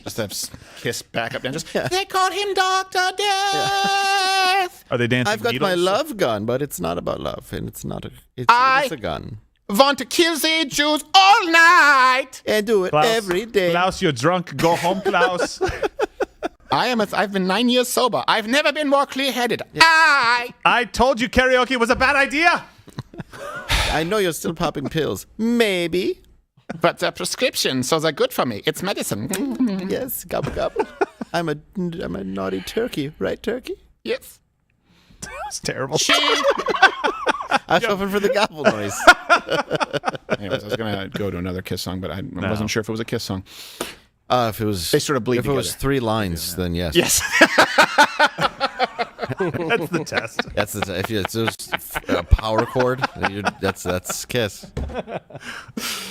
Just have Kiss back up and just, they call him Dr. Death. Are they dancing I've got needles? my love gun, but it's not about love, and it's not it's a gun. Want to kill the Jews all night. And do it Klaus, every day. Klaus, you're drunk. Go home, Klaus. I've been 9 years sober. I've never been more clear-headed. Yeah. I told you karaoke was a bad idea. I know you're still popping pills. Maybe. But they're prescription, so they're good for me. It's medicine. Yes, gobble gobble. I'm a naughty turkey, right, turkey? Yes. That's terrible. I was hoping for the gobble noise. Anyways, I was going to go to another Kiss song, but I wasn't sure if it was a Kiss song. If it was, they sort of bleed If together. it was 3 lines, then yes. Yes. That's the test. That's the if it's a power chord, that's Kiss.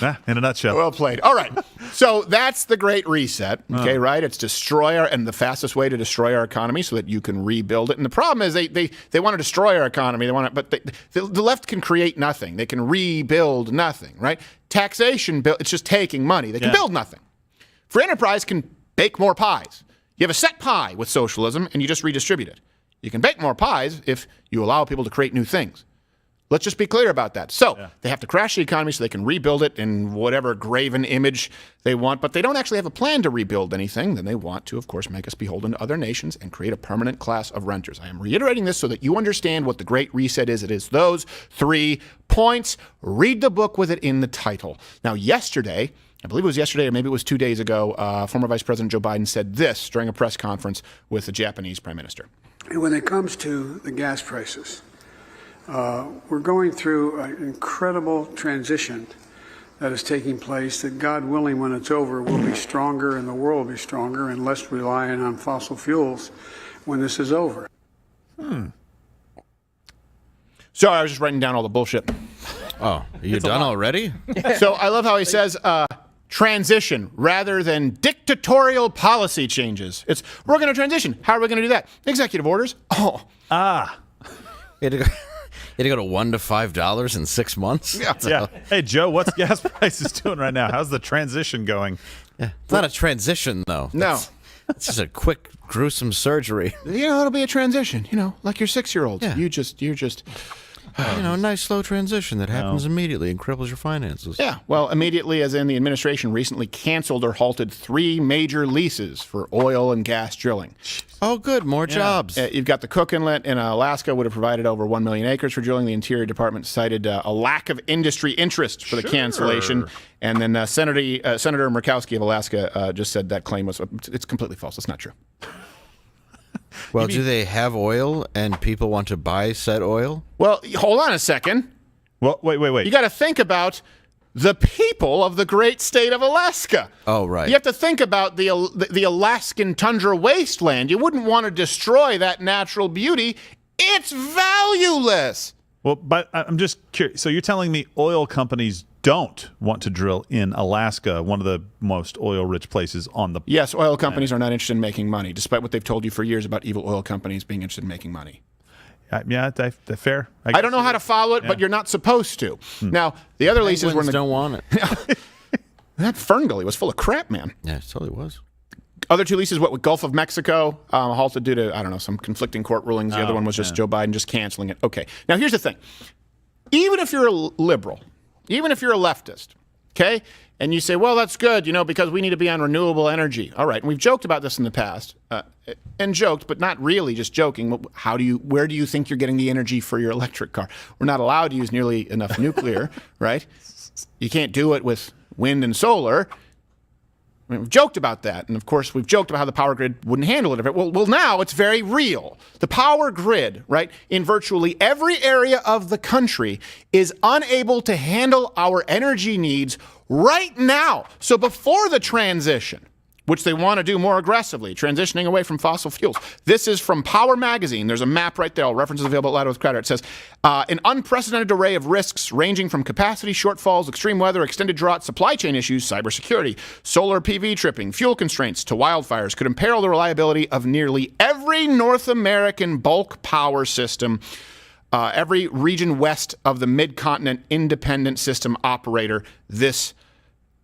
In a nutshell. Well played. All right. So that's the Great Reset. Okay, right? It's and the fastest way to destroy our economy so that you can rebuild it. And the problem is they want to destroy our economy. But the left can create nothing. They can rebuild nothing, right? Taxation, it's just taking money. They can build nothing. Free enterprise can bake more pies. You have a set pie with socialism, and you just redistribute it. You can bake more pies if you allow people to create new things. Let's just be clear about that. So they have to crash the economy so they can rebuild it in whatever graven image they want, but they don't actually have a plan to rebuild anything. Then they want to, of course, make us beholden to other nations and create a permanent class of renters. I am reiterating this so that you understand what the Great Reset is. It is those 3 points. Read the book with it in the title. Now, yesterday, I believe it was yesterday or maybe it was 2 days ago, former Vice President Joe Biden said this during a press conference with the Japanese Prime Minister. When it comes to the gas prices, we're going through an incredible transition that is taking place that, God willing, when it's over, we'll be stronger and the world will be stronger and less reliant on fossil fuels when this is over. Sorry, I was just writing down all the bullshit. Oh, are you done already? So I love how he says transition rather than dictatorial policy changes. We're going to transition. How are we going to do that? Executive orders. You had to go to $1 to $5 in 6 months. Yeah. Hey, Joe, what's gas prices doing right now? How's the transition going? Yeah. It's not a transition, though. No. It's just a quick, gruesome surgery. It'll be a transition. Like your 6-year-olds. Yeah. You're just. A nice slow transition that happens immediately and cripples your finances. Yeah, well, immediately, as in the administration recently canceled or halted 3 major leases for oil and gas drilling. Oh, good, more jobs. You've got the Cook Inlet in Alaska would have provided over 1 million acres for drilling. The Interior Department cited a lack of industry interest for the cancellation. And then Senator Murkowski of Alaska just said that claim it's completely false. It's not true. Well, do they have oil and people want to buy said oil? Well, hold on a second. Well, wait. You got to think about the people of the great state of Alaska. Oh, right. You have to think about the Alaskan tundra wasteland. You wouldn't want to destroy that natural beauty. It's valueless. Well, but I'm just curious. So you're telling me oil companies don't want to drill in Alaska, one of the most oil-rich places on the planet? Yes, oil companies are not interested in making money, despite what they've told you for years about evil oil companies being interested in making money. Yeah, that's fair. I don't know how to follow it, but you're not supposed to. Now, the other leases were... don't want it. That Fern Gully was full of crap, man. Yeah, it totally was. Other 2 leases, with Gulf of Mexico, halted due to, some conflicting court rulings. The other one was just Joe Biden just canceling it. Okay. Now, here's the thing. Even if you're a liberal, even if you're a leftist, okay, and you say, well, that's good, because we need to be on renewable energy. All right, and we've joked about this in the past, and joked, but not really, just joking. Where do you think you're getting the energy for your electric car? We're not allowed to use nearly enough nuclear, right? You can't do it with wind and solar. I mean, we've joked about that, and of course, we've joked about how the power grid wouldn't handle it. Well, now it's very real. The power grid, right, in virtually every area of the country is unable to handle our energy needs right now. So before the transition, which they want to do more aggressively, transitioning away from fossil fuels. This is from Power Magazine. There's a map right there. All references available at Loud with Crowder. It says, an unprecedented array of risks ranging from capacity shortfalls, extreme weather, extended drought, supply chain issues, cybersecurity, solar PV tripping, fuel constraints to wildfires could imperil the reliability of nearly every North American bulk power system, every region west of the mid-continent independent system operator this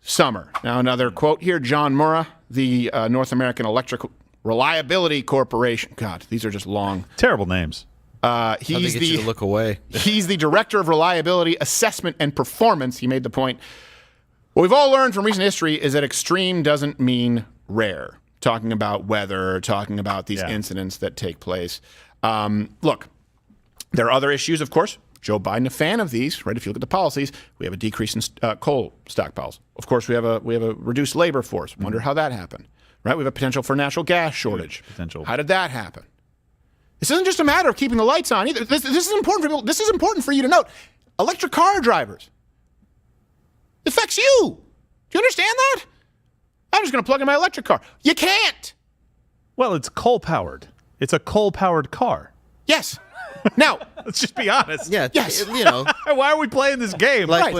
summer. Now, another quote here, John Murrah, the North American Electric Reliability Corporation. God, these are just long. Terrible names. He's you to look away. He's the Director of Reliability, Assessment, and Performance. He made the point. What we've all learned from recent history is that extreme doesn't mean rare. Talking about weather, talking about these incidents that take place. Look, there are other issues, of course. Joe Biden, a fan of these, right? If you look at the policies, we have a decrease in coal stockpiles. Of course, we have a reduced labor force. Wonder how that happened, right? We have a potential for natural gas shortage. How did that happen? This isn't just a matter of keeping the lights on either. This is important for people. This is important for you to note. Electric car drivers. It affects you. Do you understand that? I'm just going to plug in my electric car. You can't. Well, it's coal-powered. It's a coal-powered car. Yes. Now, let's just be honest. Yeah. Yes. Why are we playing this game? Like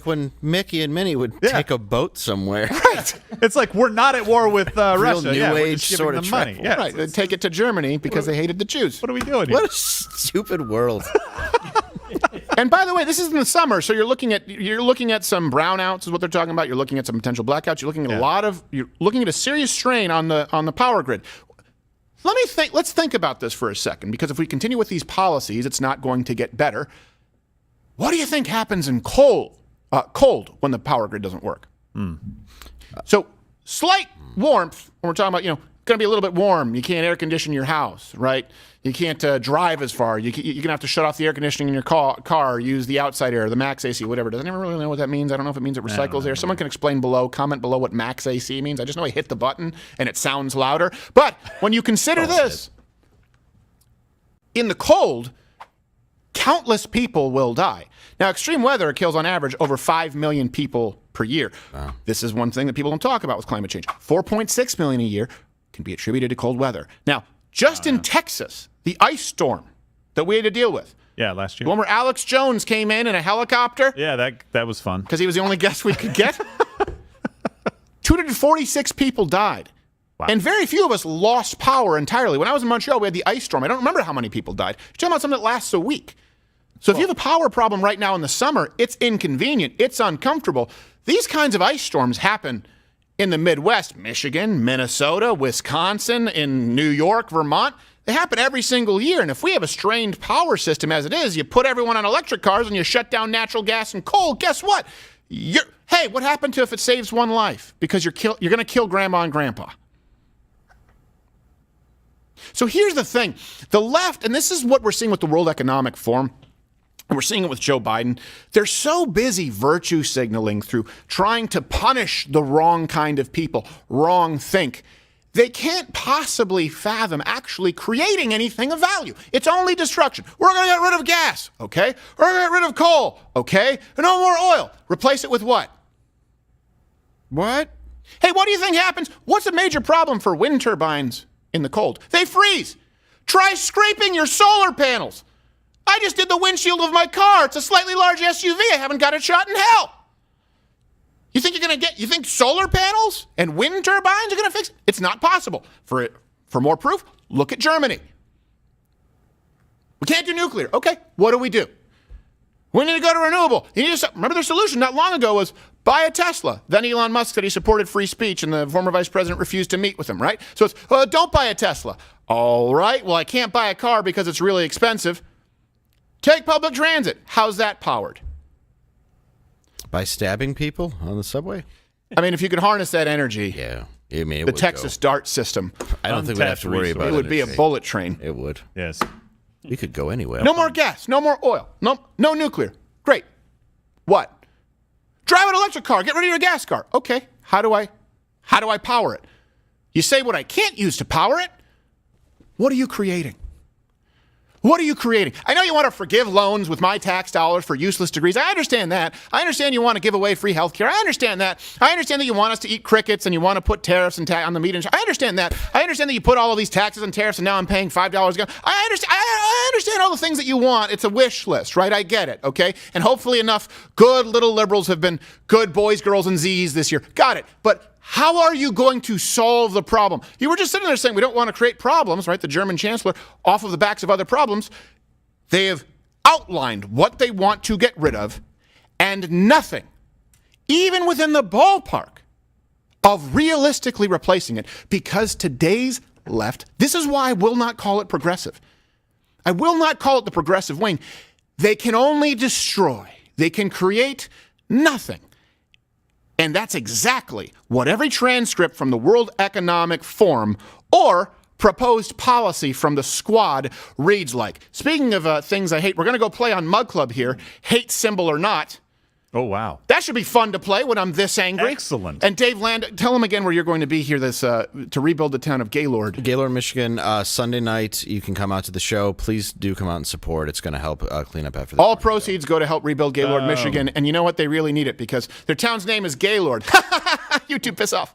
when Mickey and Minnie would take a boat somewhere. Right. It's like we're not at war with Russia. New we're age just sort giving of them money. travel. Yeah. Right. They take it to Germany because they hated the Jews. What are we doing here? What a stupid world. And by the way, this is in the summer, so you're looking at some brownouts is what they're talking about. You're looking at some potential blackouts. You're looking at you're looking at a serious strain on the power grid. Let's think about this for a second, because if we continue with these policies, it's not going to get better. What do you think happens in cold when the power grid doesn't work? So slight warmth, when we're talking about, going to be a little bit warm. You can't air condition your house, right? You can't drive as far. You're going to have to shut off the air conditioning in your car, use the outside air, the max AC, whatever. Does anyone really know what that means? I don't know if it means it recycles air. Someone can explain comment below what max AC means. I just know I hit the button and it sounds louder. But when you consider this, in the cold, countless people will die. Now, extreme weather kills on average over 5 million people per year. Wow. This is one thing that people don't talk about with climate change. 4.6 million a year can be attributed to cold weather. Now, just in Texas, the ice storm that we had to deal with, Yeah, last year. The one where Alex Jones came in a helicopter? Yeah, that was fun. Because he was the only guest we could get? 246 people died. Wow. And very few of us lost power entirely. When I was in Montreal, we had the ice storm. I don't remember how many people died. You're talking about something that lasts a week. So if you have a power problem right now in the summer, it's inconvenient. It's uncomfortable. These kinds of ice storms happen in the Midwest, Michigan, Minnesota, Wisconsin, in New York, Vermont. They happen every single year. And if we have a strained power system as it is, you put everyone on electric cars and you shut down natural gas and coal, guess what? Hey, what happened to if it saves one life? Because you're going to kill grandma and grandpa. So here's the thing. The left, and this is what we're seeing with the World Economic Forum, and we're seeing it with Joe Biden, they're so busy virtue signaling through trying to punish the wrong kind of people, wrong think. They can't possibly fathom actually creating anything of value. It's only destruction. We're going to get rid of gas, okay? We're going to get rid of coal, okay? No more oil. Replace it with what? What? Hey, what do you think happens? What's a major problem for wind turbines in the cold? They freeze. Try scraping your solar panels. I just did the windshield of my car. It's a slightly large SUV. I haven't got a shot in hell. You think solar panels and wind turbines are going to fix it? It's not possible. For more proof, look at Germany. We can't do nuclear. Okay, what do? We need to go to renewable. Remember their solution not long ago was buy a Tesla. Then Elon Musk said he supported free speech and the former vice president refused to meet with him, right? So it's, don't buy a Tesla. All right, well, I can't buy a car because it's really expensive. Take public transit. How's that powered? By stabbing people on the subway? I mean, if you could harness that energy. Yeah. I mean, the Texas DART system. I don't think we'd have to worry about it. It would be a bullet train. It would. Yes. We could go anywhere. No more gas. No more oil. No nuclear. Great. What? Drive an electric car. Get rid of your gas car. Okay. How do I power it? You say what I can't use to power it? What are you creating? What are you creating? I know you want to forgive loans with my tax dollars for useless degrees. I understand that. I understand you want to give away free health care. I understand that. I understand that you want us to eat crickets and you want to put tariffs and on the meat industry. I understand that. I understand that you put all of these taxes and tariffs and now I'm paying $5 a gallon. I understand all the things that you want. It's a wish list, right? I get it, okay? And hopefully enough good little liberals have been good boys, girls, and Z's this year. Got it. But how are you going to solve the problem? You were just sitting there saying we don't want to create problems, right? The German chancellor, off of the backs of other problems. They have outlined what they want to get rid of, and nothing, even within the ballpark, of realistically replacing it, because today's left, this is why I will not call it progressive. I will not call it the progressive wing. They can only destroy. They can create nothing. And that's exactly what every transcript from the World Economic Forum or proposed policy from the squad reads like. Speaking of things I hate, we're going to go play on Mug Club here, hate symbol or not. Oh, wow. That should be fun to play when I'm this angry. Excellent. And Dave Land, tell them again where you're going to be here to rebuild the town of Gaylord. Gaylord, Michigan, Sunday night. You can come out to the show. Please do come out and support. It's going to help clean up after this. All proceeds go to help rebuild Gaylord, Michigan. And you know what? They really need it because their town's name is Gaylord. You two piss off.